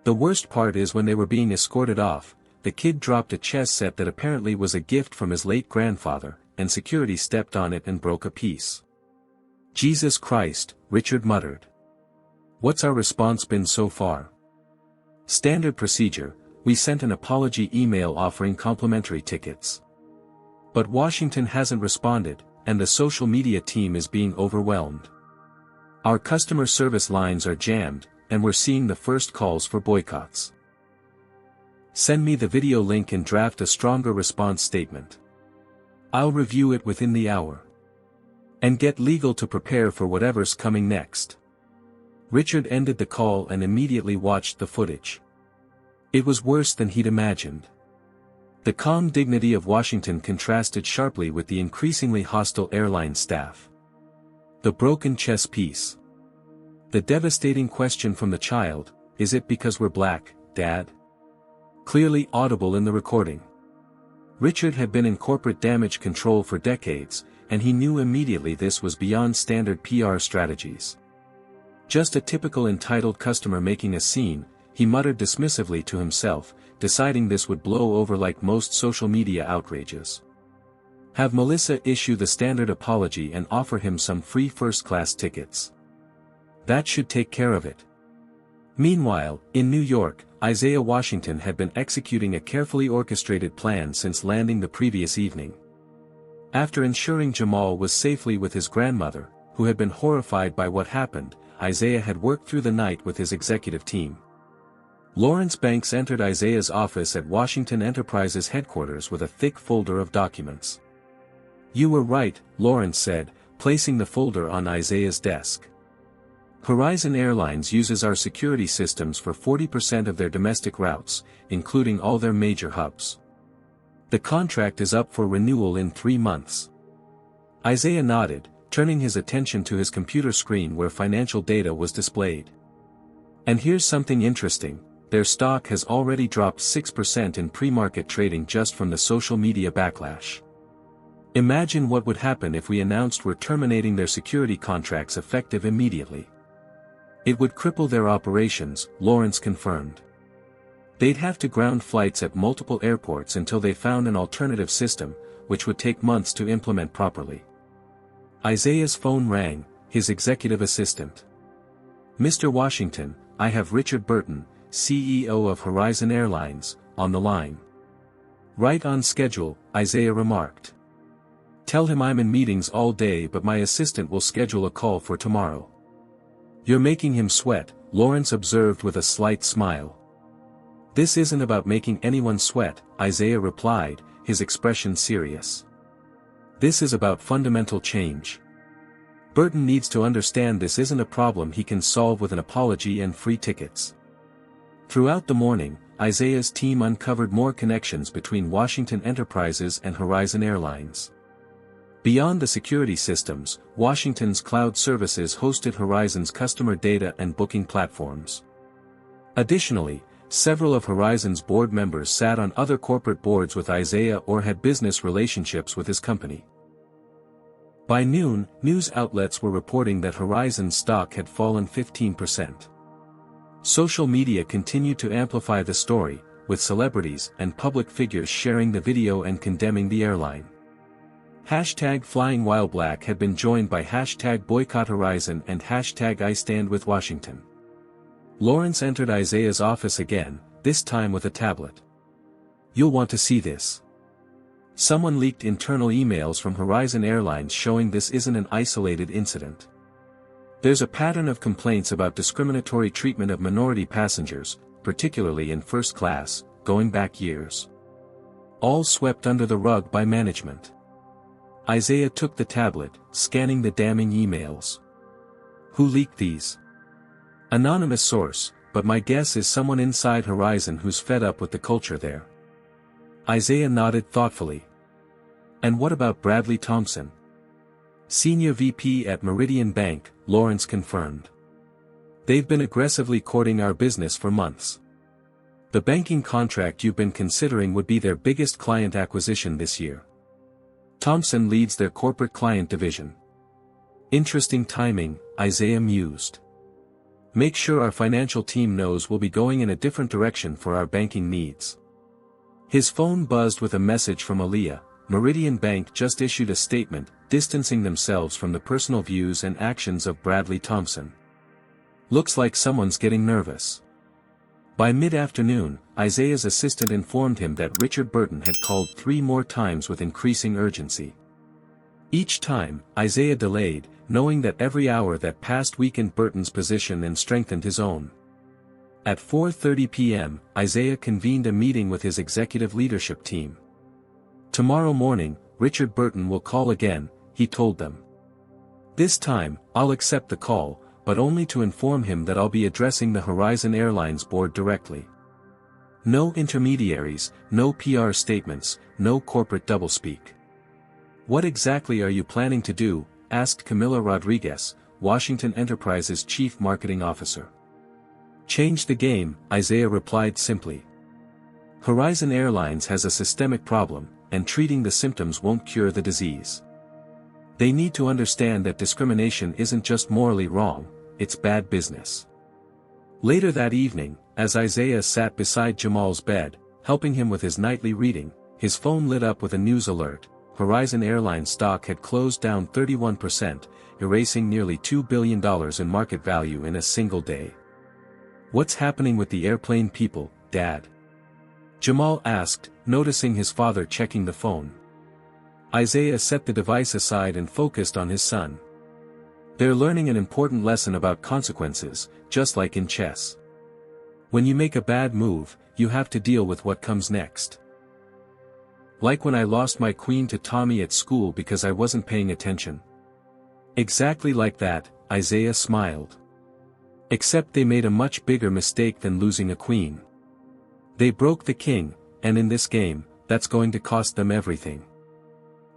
The worst part is when they were being escorted off, the kid dropped a chess set that apparently was a gift from his late grandfather, and security stepped on it and broke a piece. Jesus Christ, Richard muttered. What's our response been so far? Standard procedure, we sent an apology email offering complimentary tickets. But Washington hasn't responded, and the social media team is being overwhelmed. Our customer service lines are jammed, and we're seeing the first calls for boycotts. Send me the video link and draft a stronger response statement. I'll review it within the hour. And get legal to prepare for whatever's coming next. Richard ended the call and immediately watched the footage. It was worse than he'd imagined. The calm dignity of Washington contrasted sharply with the increasingly hostile airline staff. The broken chess piece. The devastating question from the child, is it because we're black, Dad? Clearly audible in the recording. Richard had been in corporate damage control for decades, and he knew immediately this was beyond standard PR strategies. Just a typical entitled customer making a scene, he muttered dismissively to himself, deciding this would blow over like most social media outrages. Have Melissa issue the standard apology and offer him some free first-class tickets. That should take care of it. Meanwhile, in New York, Isaiah Washington had been executing a carefully orchestrated plan since landing the previous evening. After ensuring Jamal was safely with his grandmother, who had been horrified by what happened, Isaiah had worked through the night with his executive team. Lawrence Banks entered Isaiah's office at Washington Enterprises headquarters with a thick folder of documents. You were right, Lawrence said, placing the folder on Isaiah's desk. Horizon Airlines uses our security systems for 40% of their domestic routes, including all their major hubs. The contract is up for renewal in 3 months. Isaiah nodded, turning his attention to his computer screen where financial data was displayed. And here's something interesting. Their stock has already dropped 6% in pre-market trading just from the social media backlash. Imagine what would happen if we announced we're terminating their security contracts effective immediately. It would cripple their operations, Lawrence confirmed. They'd have to ground flights at multiple airports until they found an alternative system, which would take months to implement properly. Isaiah's phone rang, his executive assistant. Mr. Washington, I have Richard Burton, CEO of Horizon Airlines, on the line. Right on schedule, Isaiah remarked. Tell him I'm in meetings all day but my assistant will schedule a call for tomorrow. You're making him sweat, Lawrence observed with a slight smile. This isn't about making anyone sweat, Isaiah replied, his expression serious. This is about fundamental change. Burton needs to understand this isn't a problem he can solve with an apology and free tickets. Throughout the morning, Isaiah's team uncovered more connections between Washington Enterprises and Horizon Airlines. Beyond the security systems, Washington's cloud services hosted Horizon's customer data and booking platforms. Additionally, several of Horizon's board members sat on other corporate boards with Isaiah or had business relationships with his company. By noon, news outlets were reporting that Horizon's stock had fallen 15%. Social media continued to amplify the story, with celebrities and public figures sharing the video and condemning the airline. #FlyingWhileBlack had been joined by #BoycottHorizon and #IStandWithWashington. Lawrence entered Isaiah's office again, this time with a tablet. You'll want to see this. Someone leaked internal emails from Horizon Airlines showing this isn't an isolated incident. There's a pattern of complaints about discriminatory treatment of minority passengers, particularly in first class, going back years. All swept under the rug by management. Isaiah took the tablet, scanning the damning emails. Who leaked these? Anonymous source, but my guess is someone inside Horizon who's fed up with the culture there. Isaiah nodded thoughtfully. And what about Bradley Thompson? Senior VP at Meridian Bank, Lawrence confirmed. They've been aggressively courting our business for months. The banking contract you've been considering would be their biggest client acquisition this year. Thompson leads their corporate client division. Interesting timing, Isaiah mused. Make sure our financial team knows we'll be going in a different direction for our banking needs. His phone buzzed with a message from Aaliyah, Meridian Bank just issued a statement, distancing themselves from the personal views and actions of Bradley Thompson. Looks like someone's getting nervous. By mid-afternoon, Isaiah's assistant informed him that Richard Burton had called 3 more times with increasing urgency. Each time, Isaiah delayed, knowing that every hour that passed weakened Burton's position and strengthened his own. At 4:30 p.m., Isaiah convened a meeting with his executive leadership team. Tomorrow morning, Richard Burton will call again, he told them. This time, I'll accept the call, but only to inform him that I'll be addressing the Horizon Airlines board directly. No intermediaries, no PR statements, no corporate doublespeak. What exactly are you planning to do? Asked Camila Rodriguez, Washington Enterprises chief marketing officer. Change the game, Isaiah replied simply. Horizon Airlines has a systemic problem, and treating the symptoms won't cure the disease. They need to understand that discrimination isn't just morally wrong, it's bad business. Later that evening, as Isaiah sat beside Jamal's bed, helping him with his nightly reading, his phone lit up with a news alert. Horizon Airlines stock had closed down 31%, erasing nearly $2 billion in market value in a single day. What's happening with the airplane people, Dad? Jamal asked, noticing his father checking the phone. Isaiah set the device aside and focused on his son. They're learning an important lesson about consequences, just like in chess. When you make a bad move, you have to deal with what comes next. Like when I lost my queen to Tommy at school because I wasn't paying attention. Exactly like that, Isaiah smiled. Except they made a much bigger mistake than losing a queen. They broke the king, and in this game, that's going to cost them everything.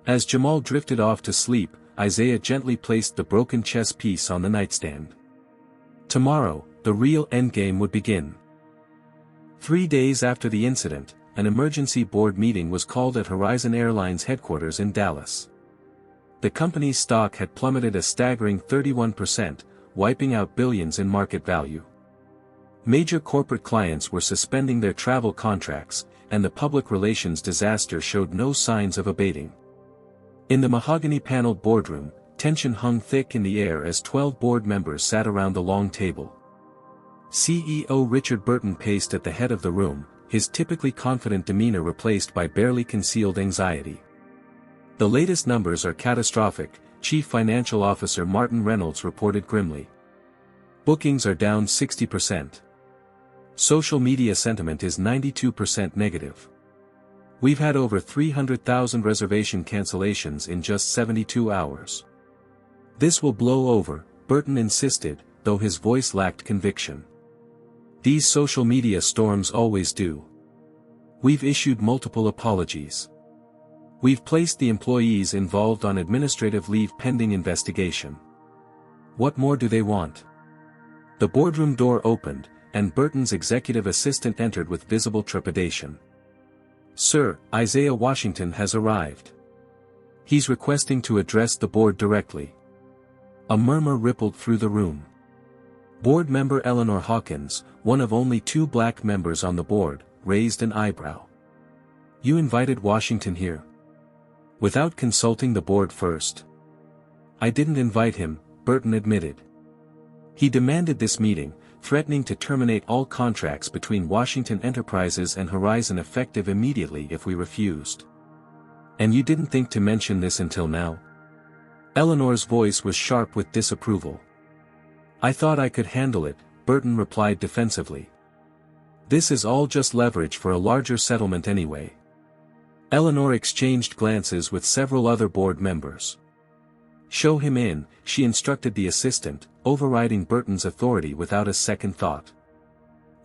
As Jamal drifted off to sleep, Isaiah gently placed the broken chess piece on the nightstand. Tomorrow, the real endgame would begin. 3 days after the incident, an emergency board meeting was called at Horizon Airlines headquarters in Dallas. The company's stock had plummeted a staggering 31%, wiping out billions in market value. Major corporate clients were suspending their travel contracts, and the public relations disaster showed no signs of abating. In the mahogany-paneled boardroom, tension hung thick in the air as 12 board members sat around the long table. CEO Richard Burton paced at the head of the room, his typically confident demeanor replaced by barely concealed anxiety. The latest numbers are catastrophic, Chief Financial Officer Martin Reynolds reported grimly. Bookings are down 60%. Social media sentiment is 92% negative. We've had over 300,000 reservation cancellations in just 72 hours. This will blow over, Burton insisted, though his voice lacked conviction. These social media storms always do. We've issued multiple apologies. We've placed the employees involved on administrative leave pending investigation. What more do they want? The boardroom door opened, and Burton's executive assistant entered with visible trepidation. Sir, Isaiah Washington has arrived. He's requesting to address the board directly. A murmur rippled through the room. Board member Eleanor Hawkins, one of only 2 black members on the board, raised an eyebrow. You invited Washington here? Without consulting the board first? I didn't invite him, Burton admitted. He demanded this meeting, threatening to terminate all contracts between Washington Enterprises and Horizon effective immediately if we refused. And you didn't think to mention this until now? Eleanor's voice was sharp with disapproval. I thought I could handle it, Burton replied defensively. This is all just leverage for a larger settlement anyway. Eleanor exchanged glances with several other board members. Show him in, she instructed the assistant, overriding Burton's authority without a second thought.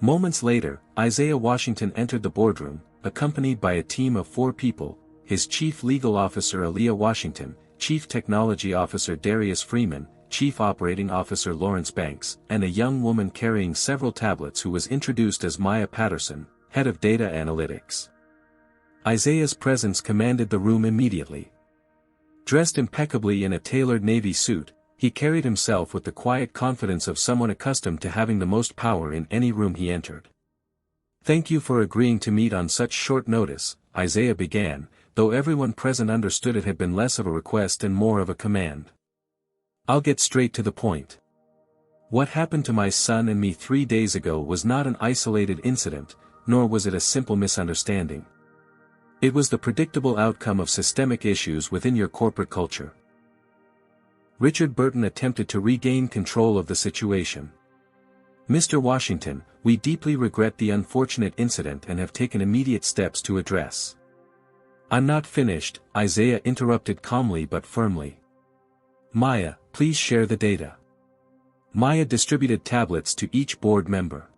Moments later, Isaiah Washington entered the boardroom, accompanied by a team of 4 people, his Chief Legal Officer Aaliyah Washington, Chief Technology Officer Darius Freeman, Chief Operating Officer Lawrence Banks, and a young woman carrying several tablets who was introduced as Maya Patterson, Head of Data Analytics. Isaiah's presence commanded the room immediately. Dressed impeccably in a tailored navy suit, he carried himself with the quiet confidence of someone accustomed to having the most power in any room he entered. Thank you for agreeing to meet on such short notice, Isaiah began, though everyone present understood it had been less of a request and more of a command. "I'll get straight to the point. What happened to my son and me 3 days ago was not an isolated incident, nor was it a simple misunderstanding. It was the predictable outcome of systemic issues within your corporate culture." Richard Burton attempted to regain control of the situation. "Mr. Washington, we deeply regret the unfortunate incident and have taken immediate steps to address." "I'm not finished," Isaiah interrupted calmly but firmly. "Maya, please share the data." Maya distributed tablets to each board member.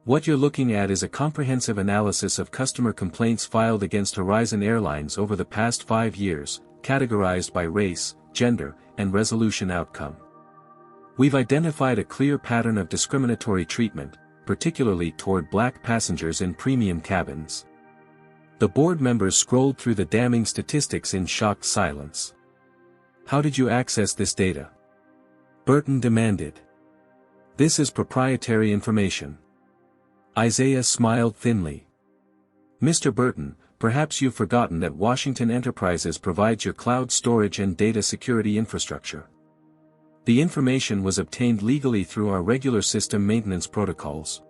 "What you're looking at is a comprehensive analysis of customer complaints filed against Horizon Airlines over the past 5 years, categorized by race, gender, and resolution outcome. We've identified a clear pattern of discriminatory treatment, particularly toward black passengers in premium cabins." The board members scrolled through the damning statistics in shocked silence. "How did you access this data?" Burton demanded. "This is proprietary information." Isaiah smiled thinly. "Mr. Burton, perhaps you've forgotten that Washington Enterprises provides your cloud storage and data security infrastructure. The information was obtained legally through our regular system maintenance protocols."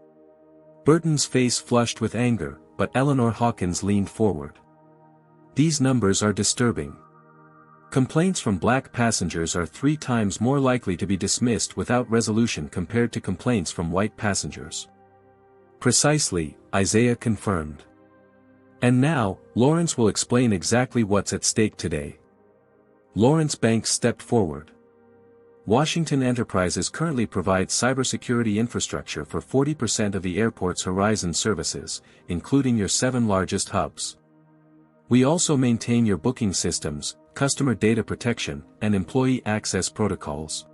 Burton's face flushed with anger, but Eleanor Hawkins leaned forward. "These numbers are disturbing. Complaints from black passengers are 3 times more likely to be dismissed without resolution compared to complaints from white passengers." "Precisely," Isaiah confirmed. "And now, Lawrence will explain exactly what's at stake today." Lawrence Banks stepped forward. "Washington Enterprises currently provides cybersecurity infrastructure for 40% of the airport's Horizon services, including your 7 largest hubs. We also maintain your booking systems, customer data protection, and employee access protocols.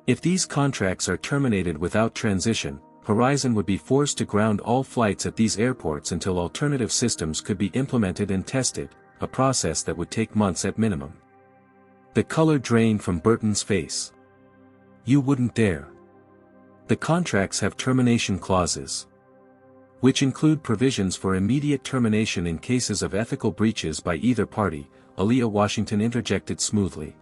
If these contracts are terminated without transition, Horizon would be forced to ground all flights at these airports until alternative systems could be implemented and tested, a process that would take months at minimum." The color drained from Burton's face. "You wouldn't dare. The contracts have termination clauses, which include provisions for immediate termination in cases of ethical breaches by either party," Aaliyah Washington interjected smoothly.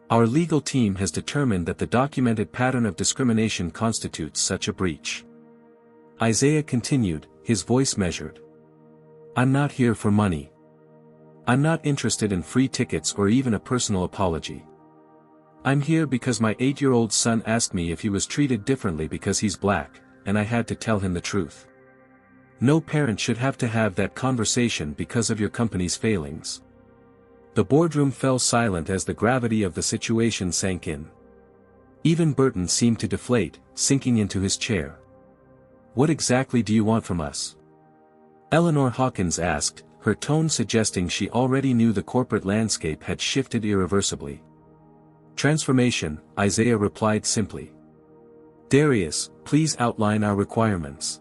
"Our legal team has determined that the documented pattern of discrimination constitutes such a breach." Isaiah continued, his voice measured. "I'm not here for money. I'm not interested in free tickets or even a personal apology. I'm here because my 8-year-old son asked me if he was treated differently because he's black, and I had to tell him the truth. No parent should have to have that conversation because of your company's failings." The boardroom fell silent as the gravity of the situation sank in. Even Burton seemed to deflate, sinking into his chair. "What exactly do you want from us?" Eleanor Hawkins asked, her tone suggesting she already knew the corporate landscape had shifted irreversibly. "Transformation," Isaiah replied simply. "Darius, please outline our requirements."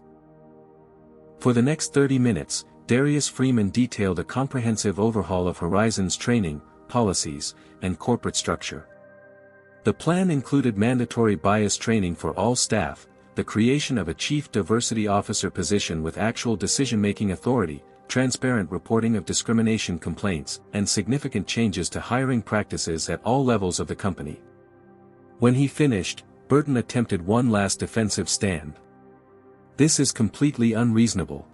For the next 30 minutes, Darius Freeman detailed a comprehensive overhaul of Horizon's training, policies, and corporate structure. The plan included mandatory bias training for all staff, the creation of a chief diversity officer position with actual decision-making authority, transparent reporting of discrimination complaints, and significant changes to hiring practices at all levels of the company. When he finished, Burton attempted one last defensive stand. "This is completely unreasonable.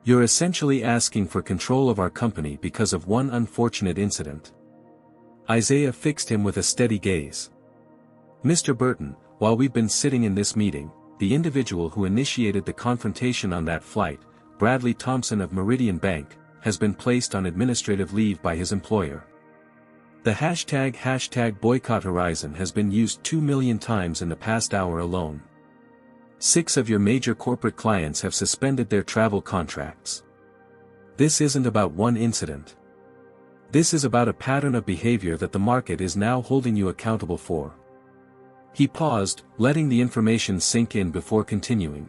You're essentially asking for control of our company because of one unfortunate incident." Isaiah fixed him with a steady gaze. "Mr. Burton, while we've been sitting in this meeting, the individual who initiated the confrontation on that flight, Bradley Thompson of Meridian Bank, has been placed on administrative leave by his employer. The hashtag boycott Horizon has been used 2 million times in the past hour alone. 6 of your major corporate clients have suspended their travel contracts. This isn't about one incident. This is about a pattern of behavior that the market is now holding you accountable for." He paused, letting the information sink in before continuing.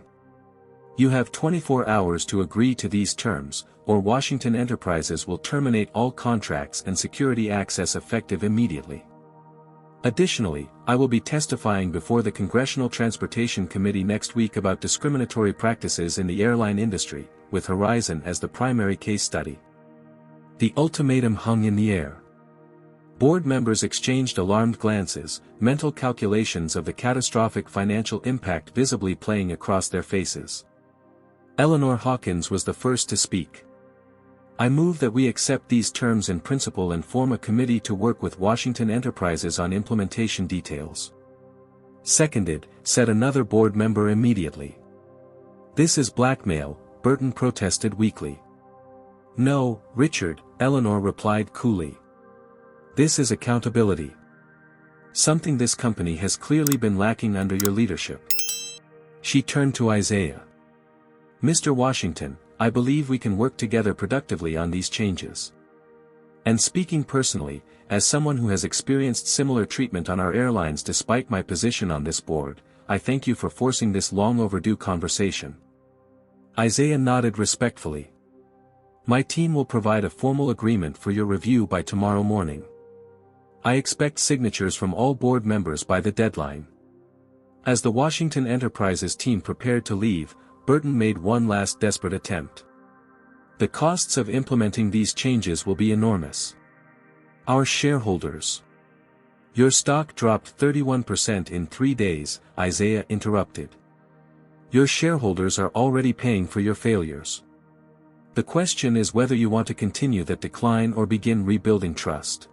"You have 24 hours to agree to these terms, or Washington Enterprises will terminate all contracts and security access effective immediately. Additionally, I will be testifying before the Congressional Transportation Committee next week about discriminatory practices in the airline industry, with Horizon as the primary case study. The ultimatum hung in the air. Board members exchanged alarmed glances, mental calculations of the catastrophic financial impact visibly playing across their faces. Eleanor Hawkins was the first to speak. "I move that we accept these terms in principle and form a committee to work with Washington Enterprises on implementation details." "Seconded," said another board member immediately. "This is blackmail," Burton protested weakly. "No, Richard," Eleanor replied coolly. "This is accountability. Something this company has clearly been lacking under your leadership." She turned to Isaiah. "Mr. Washington, I believe we can work together productively on these changes. And speaking personally, as someone who has experienced similar treatment on our airlines despite my position on this board, I thank you for forcing this long overdue conversation." Isaiah nodded respectfully. "My team will provide a formal agreement for your review by tomorrow morning. I expect signatures from all board members by the deadline." As the Washington Enterprises team prepared to leave, Burton made one last desperate attempt. "The costs of implementing these changes will be enormous. Our shareholders." "Your stock dropped 31% in 3 days," Isaiah interrupted. "Your shareholders are already paying for your failures. The question is whether you want to continue that decline or begin rebuilding trust."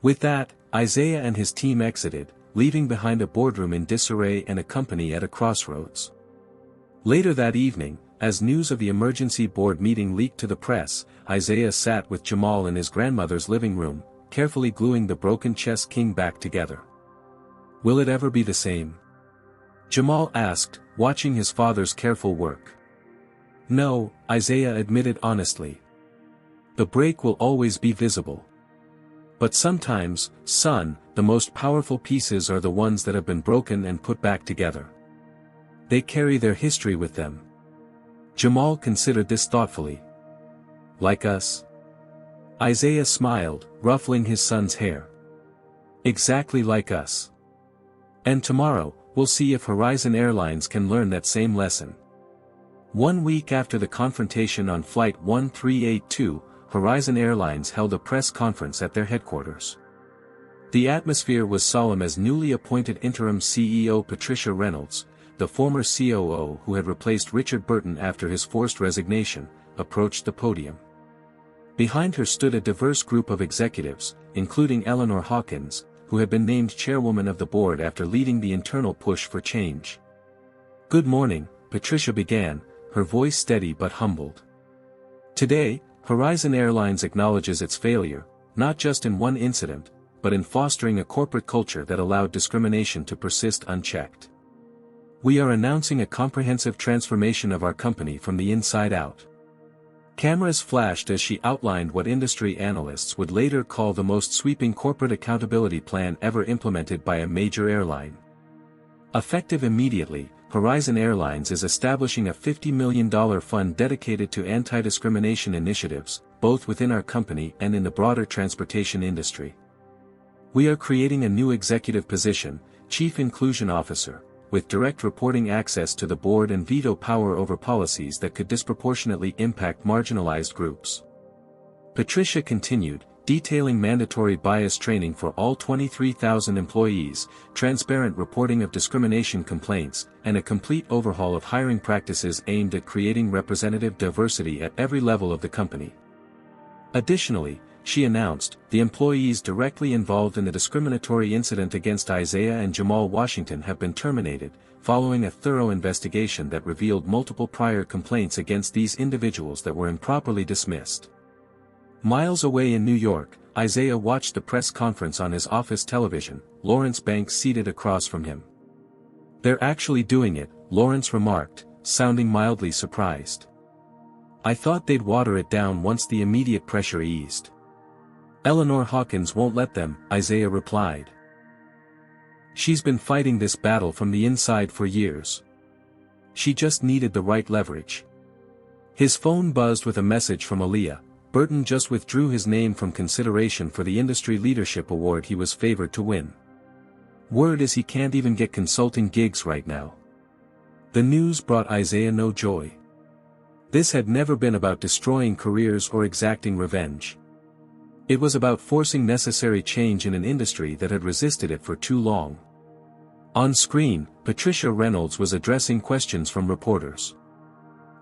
With that, Isaiah and his team exited, leaving behind a boardroom in disarray and a company at a crossroads. Later that evening, as news of the emergency board meeting leaked to the press, Isaiah sat with Jamal in his grandmother's living room, carefully gluing the broken chess king back together. "Will it ever be the same?" Jamal asked, watching his father's careful work. "No," Isaiah admitted honestly. "The break will always be visible. But sometimes, son, the most powerful pieces are the ones that have been broken and put back together. They carry their history with them." Jamal considered this thoughtfully. "Like us?" Isaiah smiled, ruffling his son's hair. "Exactly like us. And tomorrow, we'll see if Horizon Airlines can learn that same lesson." 1 week after the confrontation on Flight 1382, Horizon Airlines held a press conference at their headquarters. The atmosphere was solemn as newly appointed interim CEO Patricia Reynolds, the former COO who had replaced Richard Burton after his forced resignation, approached the podium. Behind her stood a diverse group of executives, including Eleanor Hawkins, who had been named chairwoman of the board after leading the internal push for change. "Good morning," Patricia began, her voice steady but humbled. "Today, Horizon Airlines acknowledges its failure, not just in one incident, but in fostering a corporate culture that allowed discrimination to persist unchecked. We are announcing a comprehensive transformation of our company from the inside out." Cameras flashed as she outlined what industry analysts would later call the most sweeping corporate accountability plan ever implemented by a major airline. Effective immediately, Horizon Airlines is establishing a $50 million fund dedicated to anti-discrimination initiatives, both within our company and in the broader transportation industry. We are creating a new executive position, Chief Inclusion Officer, with direct reporting access to the board and veto power over policies that could disproportionately impact marginalized groups. Patricia continued, detailing mandatory bias training for all 23,000 employees, transparent reporting of discrimination complaints, and a complete overhaul of hiring practices aimed at creating representative diversity at every level of the company. Additionally, she announced, the employees directly involved in the discriminatory incident against Isaiah and Jamal Washington have been terminated, following a thorough investigation that revealed multiple prior complaints against these individuals that were improperly dismissed. Miles away in New York, Isaiah watched the press conference on his office television, Lawrence Banks seated across from him. "They're actually doing it," Lawrence remarked, sounding mildly surprised. "I thought they'd water it down once the immediate pressure eased." "Eleanor Hawkins won't let them," Isaiah replied. "She's been fighting this battle from the inside for years. She just needed the right leverage." His phone buzzed with a message from Aaliyah. Burton just withdrew his name from consideration for the Industry Leadership Award he was favored to win. Word is he can't even get consulting gigs right now. The news brought Isaiah no joy. This had never been about destroying careers or exacting revenge. It was about forcing necessary change in an industry that had resisted it for too long. On screen, Patricia Reynolds was addressing questions from reporters.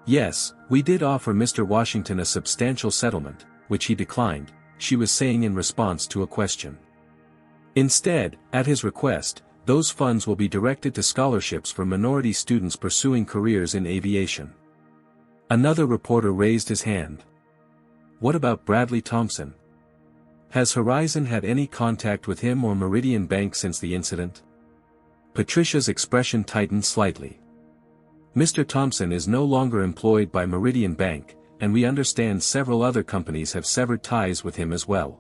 "Yes, we did offer Mr. Washington a substantial settlement, which he declined," she was saying in response to a question. "Instead, at his request, those funds will be directed to scholarships for minority students pursuing careers in aviation." Another reporter raised his hand. "What about Bradley Thompson? Has Horizon had any contact with him or Meridian Bank since the incident?" Patricia's expression tightened slightly. "Mr. Thompson is no longer employed by Meridian Bank, and we understand several other companies have severed ties with him as well.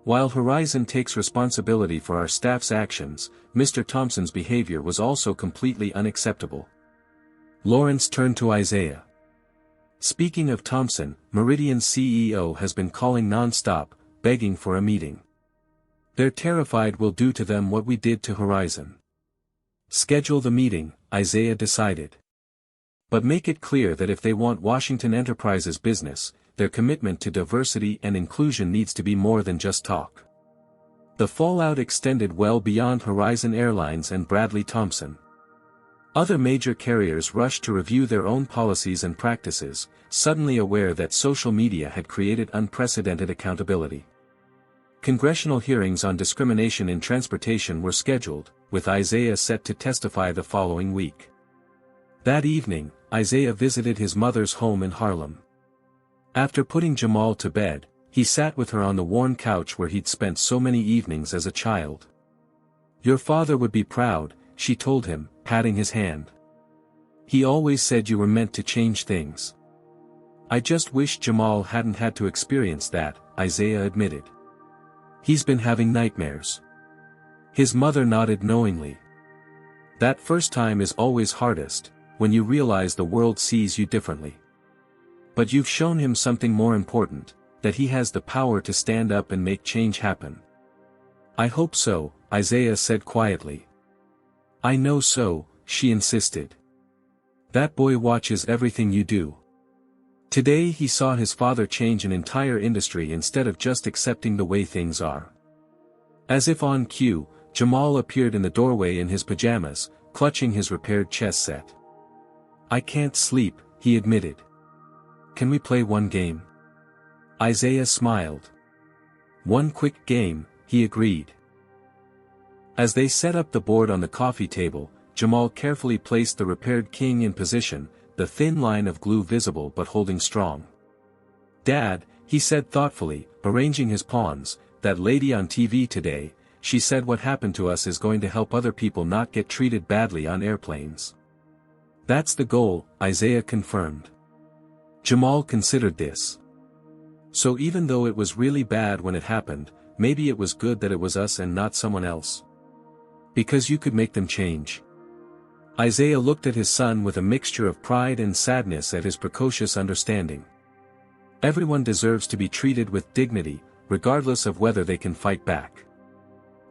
While Horizon takes responsibility for our staff's actions, Mr. Thompson's behavior was also completely unacceptable." Lawrence turned to Isaiah. "Speaking of Thompson, Meridian's CEO has been calling non-stop, begging for a meeting. They're terrified we'll do to them what we did to Horizon." "Schedule the meeting," Isaiah decided. "But make it clear that if they want Washington Enterprises business, their commitment to diversity and inclusion needs to be more than just talk." The fallout extended well beyond Horizon Airlines and Bradley Thompson. Other major carriers rushed to review their own policies and practices, suddenly aware that social media had created unprecedented accountability. Congressional hearings on discrimination in transportation were scheduled, with Isaiah set to testify the following week. That evening, Isaiah visited his mother's home in Harlem. After putting Jamal to bed, he sat with her on the worn couch where he'd spent so many evenings as a child. "Your father would be proud," she told him, patting his hand. "He always said you were meant to change things." "I just wish Jamal hadn't had to experience that," Isaiah admitted. "He's been having nightmares." His mother nodded knowingly. "That first time is always hardest, when you realize the world sees you differently. But you've shown him something more important, that he has the power to stand up and make change happen." "I hope so," Isaiah said quietly. "I know so," she insisted. "That boy watches everything you do." Today he saw his father change an entire industry instead of just accepting the way things are. As if on cue, Jamal appeared in the doorway in his pajamas, clutching his repaired chess set. "I can't sleep," he admitted. "Can we play one game?" Isaiah smiled. "One quick game," he agreed. As they set up the board on the coffee table, Jamal carefully placed the repaired king in position, the thin line of glue visible but holding strong. "Dad," he said thoughtfully, arranging his pawns, "that lady on TV today, she said what happened to us is going to help other people not get treated badly on airplanes." "That's the goal," Isaiah confirmed. Jamal considered this. "So even though it was really bad when it happened, maybe it was good that it was us and not someone else. Because you could make them change." Isaiah looked at his son with a mixture of pride and sadness at his precocious understanding. Everyone deserves to be treated with dignity, regardless of whether they can fight back.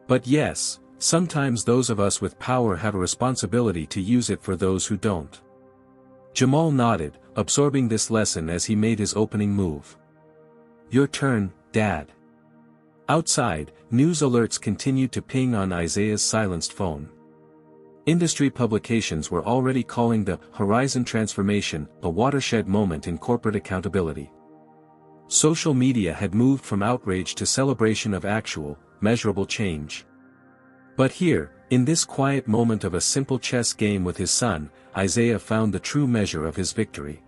But yes, sometimes those of us with power have a responsibility to use it for those who don't. Jamal nodded, absorbing this lesson as he made his opening move. "Your turn, Dad." Outside, news alerts continued to ping on Isaiah's silenced phone. Industry publications were already calling the Horizon transformation a watershed moment in corporate accountability. Social media had moved from outrage to celebration of actual, measurable change. But here, in this quiet moment of a simple chess game with his son, Isaiah found the true measure of his victory.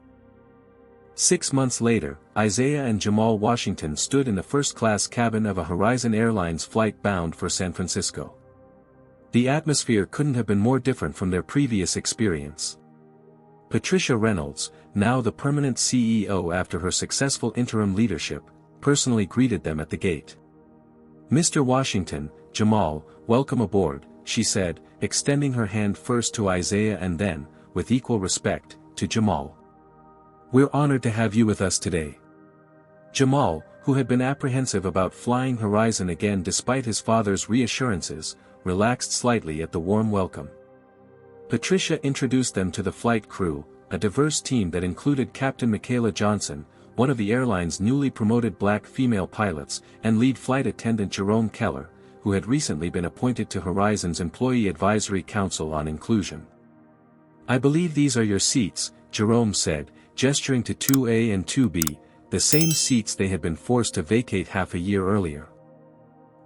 6 months later, Isaiah and Jamal Washington stood in the first-class cabin of a Horizon Airlines flight bound for San Francisco. The atmosphere couldn't have been more different from their previous experience. Patricia Reynolds, now the permanent CEO after her successful interim leadership, personally greeted them at the gate. "Mr. Washington, Jamal, welcome aboard," she said, extending her hand first to Isaiah and then, with equal respect, to Jamal. "We're honored to have you with us today." Jamal, who had been apprehensive about flying Horizon again despite his father's reassurances, relaxed slightly at the warm welcome. Patricia introduced them to the flight crew, a diverse team that included Captain Michaela Johnson, one of the airline's newly promoted black female pilots, and lead flight attendant Jerome Keller, who had recently been appointed to Horizon's Employee Advisory Council on Inclusion. "I believe these are your seats," Jerome said, gesturing to 2A and 2B, the same seats they had been forced to vacate half a year earlier.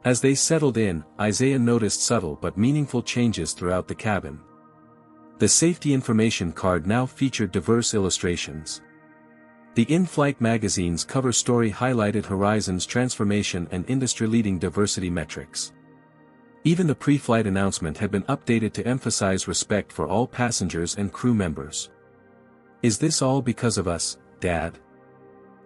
As they settled in, Isaiah noticed subtle but meaningful changes throughout the cabin. The safety information card now featured diverse illustrations. The in-flight magazine's cover story highlighted Horizon's transformation and industry-leading diversity metrics. Even the pre-flight announcement had been updated to emphasize respect for all passengers and crew members. "Is this all because of us, Dad?"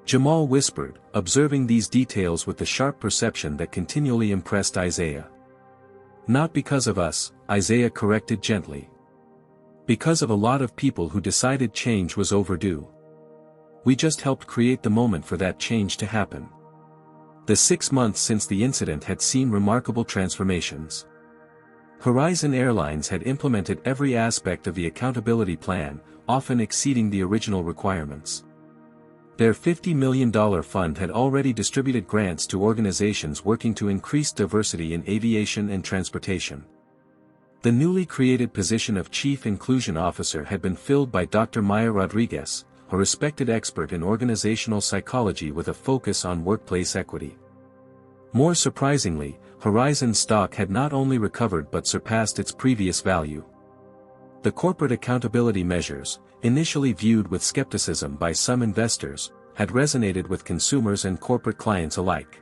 Jamal whispered, observing these details with the sharp perception that continually impressed Isaiah. "Not because of us," Isaiah corrected gently. "Because of a lot of people who decided change was overdue. We just helped create the moment for that change to happen." The 6 months since the incident had seen remarkable transformations. Horizon Airlines had implemented every aspect of the accountability plan, often exceeding the original requirements. Their $50 million fund had already distributed grants to organizations working to increase diversity in aviation and transportation. The newly created position of Chief Inclusion Officer had been filled by Dr. Maya Rodriguez, a respected expert in organizational psychology with a focus on workplace equity. More surprisingly, Horizon stock had not only recovered but surpassed its previous value. The corporate accountability measures, initially viewed with skepticism by some investors, had resonated with consumers and corporate clients alike.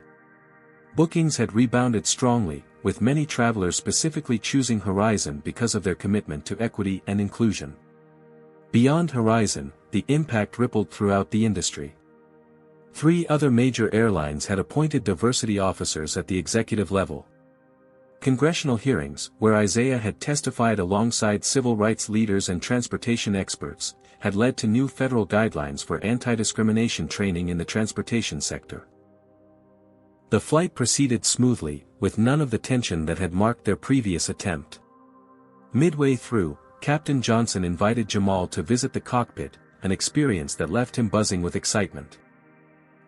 Bookings had rebounded strongly, with many travelers specifically choosing Horizon because of their commitment to equity and inclusion. Beyond Horizon, the impact rippled throughout the industry. 3 other major airlines had appointed diversity officers at the executive level. Congressional hearings, where Isaiah had testified alongside civil rights leaders and transportation experts, had led to new federal guidelines for anti-discrimination training in the transportation sector. The flight proceeded smoothly, with none of the tension that had marked their previous attempt. Midway through, Captain Johnson invited Jamal to visit the cockpit, an experience that left him buzzing with excitement.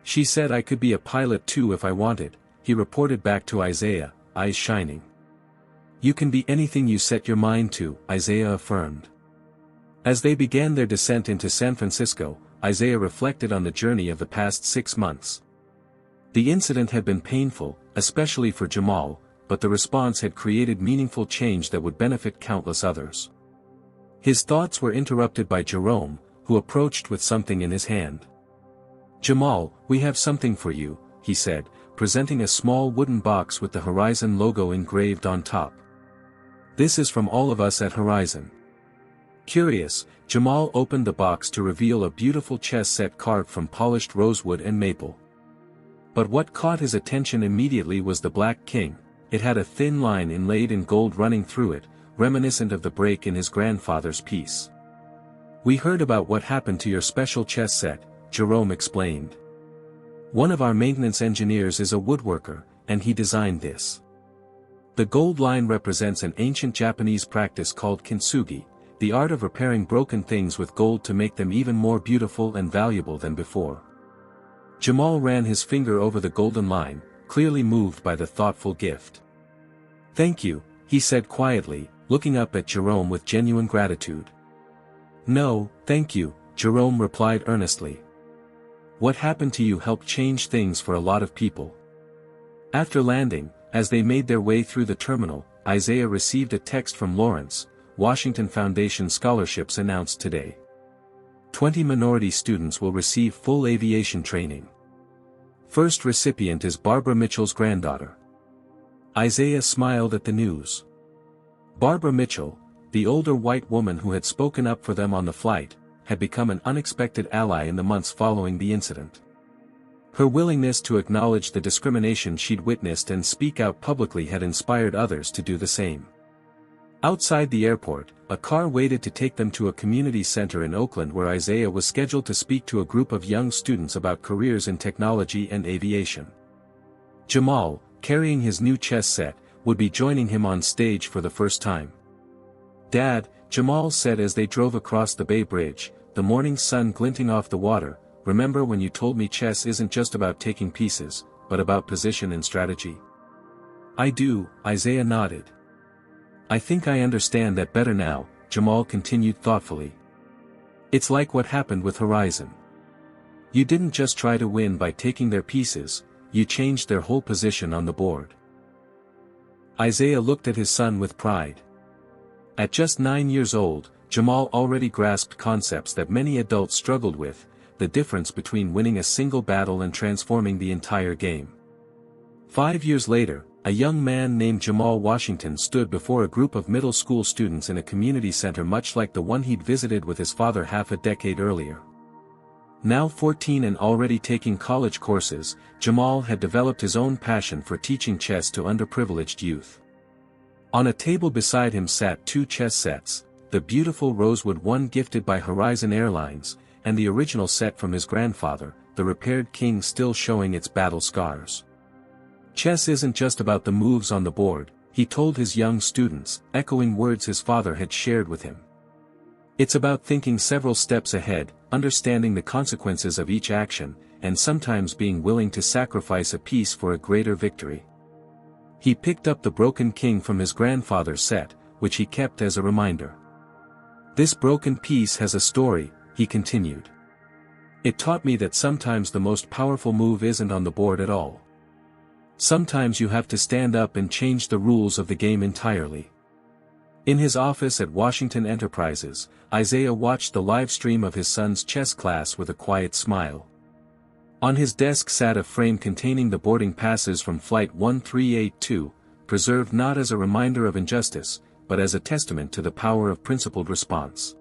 "She said I could be a pilot too if I wanted," he reported back to Isaiah, eyes shining. "You can be anything you set your mind to," Isaiah affirmed. As they began their descent into San Francisco, Isaiah reflected on the journey of the past 6 months. The incident had been painful, especially for Jamal, but the response had created meaningful change that would benefit countless others. His thoughts were interrupted by Jerome, who approached with something in his hand. "Jamal, we have something for you," he said, presenting a small wooden box with the Horizon logo engraved on top. "This is from all of us at Horizon." Curious, Jamal opened the box to reveal a beautiful chess set carved from polished rosewood and maple. But what caught his attention immediately was the Black King. It had a thin line inlaid in gold running through it, reminiscent of the break in his grandfather's piece. "We heard about what happened to your special chess set," Jerome explained. "One of our maintenance engineers is a woodworker, and he designed this." The gold line represents an ancient Japanese practice called kintsugi, the art of repairing broken things with gold to make them even more beautiful and valuable than before. Jamal ran his finger over the golden line, clearly moved by the thoughtful gift. "Thank you," he said quietly, looking up at Jerome with genuine gratitude. "No, thank you," Jerome replied earnestly. "What happened to you helped change things for a lot of people." After landing, as they made their way through the terminal, Isaiah received a text from Lawrence. Washington Foundation scholarships announced today. 20 minority students will receive full aviation training. First recipient is Barbara Mitchell's granddaughter. Isaiah smiled at the news. Barbara Mitchell, the older white woman who had spoken up for them on the flight, had become an unexpected ally in the months following the incident. Her willingness to acknowledge the discrimination she'd witnessed and speak out publicly had inspired others to do the same. Outside the airport, a car waited to take them to a community center in Oakland where Isaiah was scheduled to speak to a group of young students about careers in technology and aviation. Jamal, carrying his new chess set, would be joining him on stage for the first time. "Dad," Jamal said as they drove across the Bay Bridge, the morning sun glinting off the water. Remember when you told me chess isn't just about taking pieces, but about position and strategy? I do, Isaiah nodded. I think I understand that better now, Jamal continued thoughtfully. It's like what happened with Horizon. You didn't just try to win by taking their pieces, you changed their whole position on the board. Isaiah looked at his son with pride. At just 9 years old, Jamal already grasped concepts that many adults struggled with, the difference between winning a single battle and transforming the entire game. 5 years later, a young man named Jamal Washington stood before a group of middle school students in a community center much like the one he'd visited with his father half a decade earlier. Now 14 and already taking college courses, Jamal had developed his own passion for teaching chess to underprivileged youth. On a table beside him sat 2 chess sets, the beautiful rosewood one gifted by Horizon Airlines, and the original set from his grandfather, the repaired king still showing its battle scars. Chess isn't just about the moves on the board, he told his young students, echoing words his father had shared with him. It's about thinking several steps ahead, understanding the consequences of each action, and sometimes being willing to sacrifice a piece for a greater victory. He picked up the broken king from his grandfather's set, which he kept as a reminder. This broken piece has a story, he continued. It taught me that sometimes the most powerful move isn't on the board at all. Sometimes you have to stand up and change the rules of the game entirely. In his office at Washington Enterprises, Isaiah watched the live stream of his son's chess class with a quiet smile. On his desk sat a frame containing the boarding passes from Flight 1382, preserved not as a reminder of injustice, but as a testament to the power of principled response.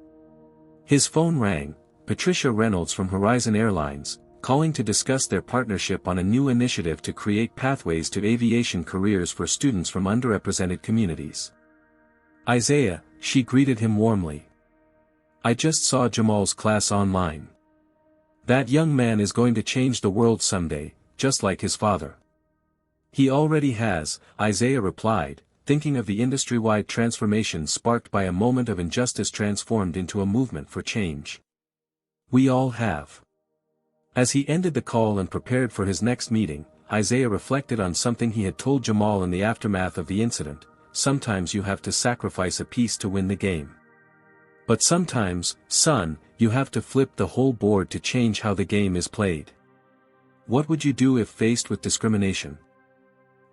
His phone rang, Patricia Reynolds from Horizon Airlines, calling to discuss their partnership on a new initiative to create pathways to aviation careers for students from underrepresented communities. Isaiah, she greeted him warmly. I just saw Jamal's class online. That young man is going to change the world someday, just like his father. He already has, Isaiah replied, thinking of the industry-wide transformation sparked by a moment of injustice transformed into a movement for change. We all have. As he ended the call and prepared for his next meeting, Isaiah reflected on something he had told Jamal in the aftermath of the incident. Sometimes you have to sacrifice a piece to win the game. But sometimes, son, you have to flip the whole board to change how the game is played. What would you do if faced with discrimination?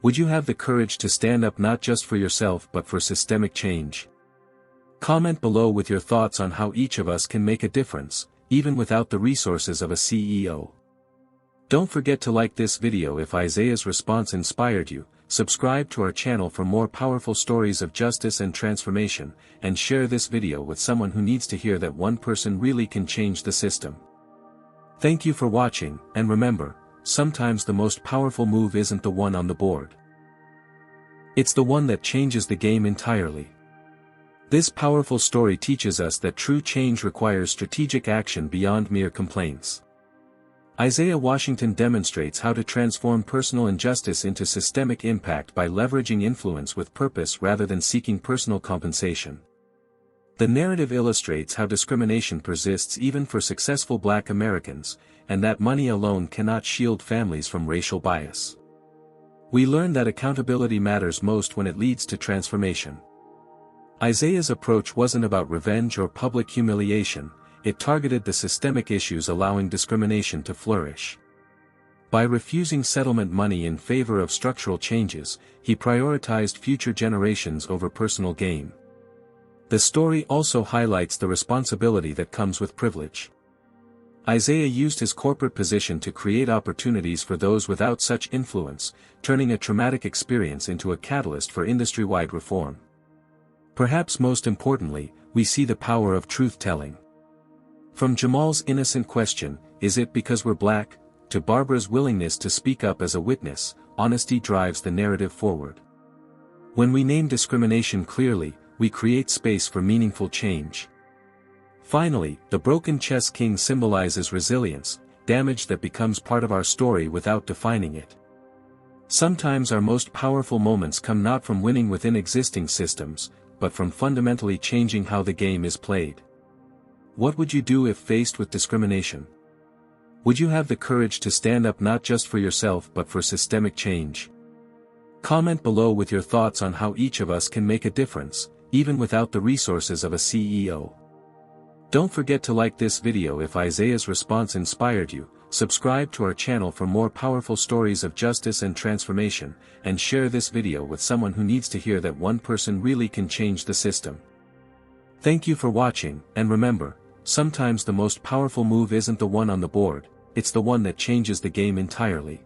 Would you have the courage to stand up not just for yourself but for systemic change? Comment below with your thoughts on how each of us can make a difference, even without the resources of a CEO. Don't forget to like this video if Isaiah's response inspired you, subscribe to our channel for more powerful stories of justice and transformation, and share this video with someone who needs to hear that one person really can change the system. Thank you for watching, and remember, sometimes the most powerful move isn't the one on the board. It's the one that changes the game entirely. This powerful story teaches us that true change requires strategic action beyond mere complaints. Isaiah Washington demonstrates how to transform personal injustice into systemic impact by leveraging influence with purpose rather than seeking personal compensation. The narrative illustrates how discrimination persists even for successful Black Americans, and that money alone cannot shield families from racial bias. We learn that accountability matters most when it leads to transformation. Isaiah's approach wasn't about revenge or public humiliation. It targeted the systemic issues allowing discrimination to flourish. By refusing settlement money in favor of structural changes, he prioritized future generations over personal gain. The story also highlights the responsibility that comes with privilege. Isaiah used his corporate position to create opportunities for those without such influence, turning a traumatic experience into a catalyst for industry-wide reform. Perhaps most importantly, we see the power of truth-telling. From Jamal's innocent question, "Is it because we're Black?" to Barbara's willingness to speak up as a witness, honesty drives the narrative forward. When we name discrimination clearly, we create space for meaningful change. Finally, the broken chess king symbolizes resilience, damage that becomes part of our story without defining it. Sometimes our most powerful moments come not from winning within existing systems, but from fundamentally changing how the game is played. What would you do if faced with discrimination? Would you have the courage to stand up not just for yourself but for systemic change? Comment below with your thoughts on how each of us can make a difference, even without the resources of a CEO. Don't forget to like this video if Isaiah's response inspired you, subscribe to our channel for more powerful stories of justice and transformation, and share this video with someone who needs to hear that one person really can change the system. Thank you for watching, and remember, sometimes the most powerful move isn't the one on the board, it's the one that changes the game entirely.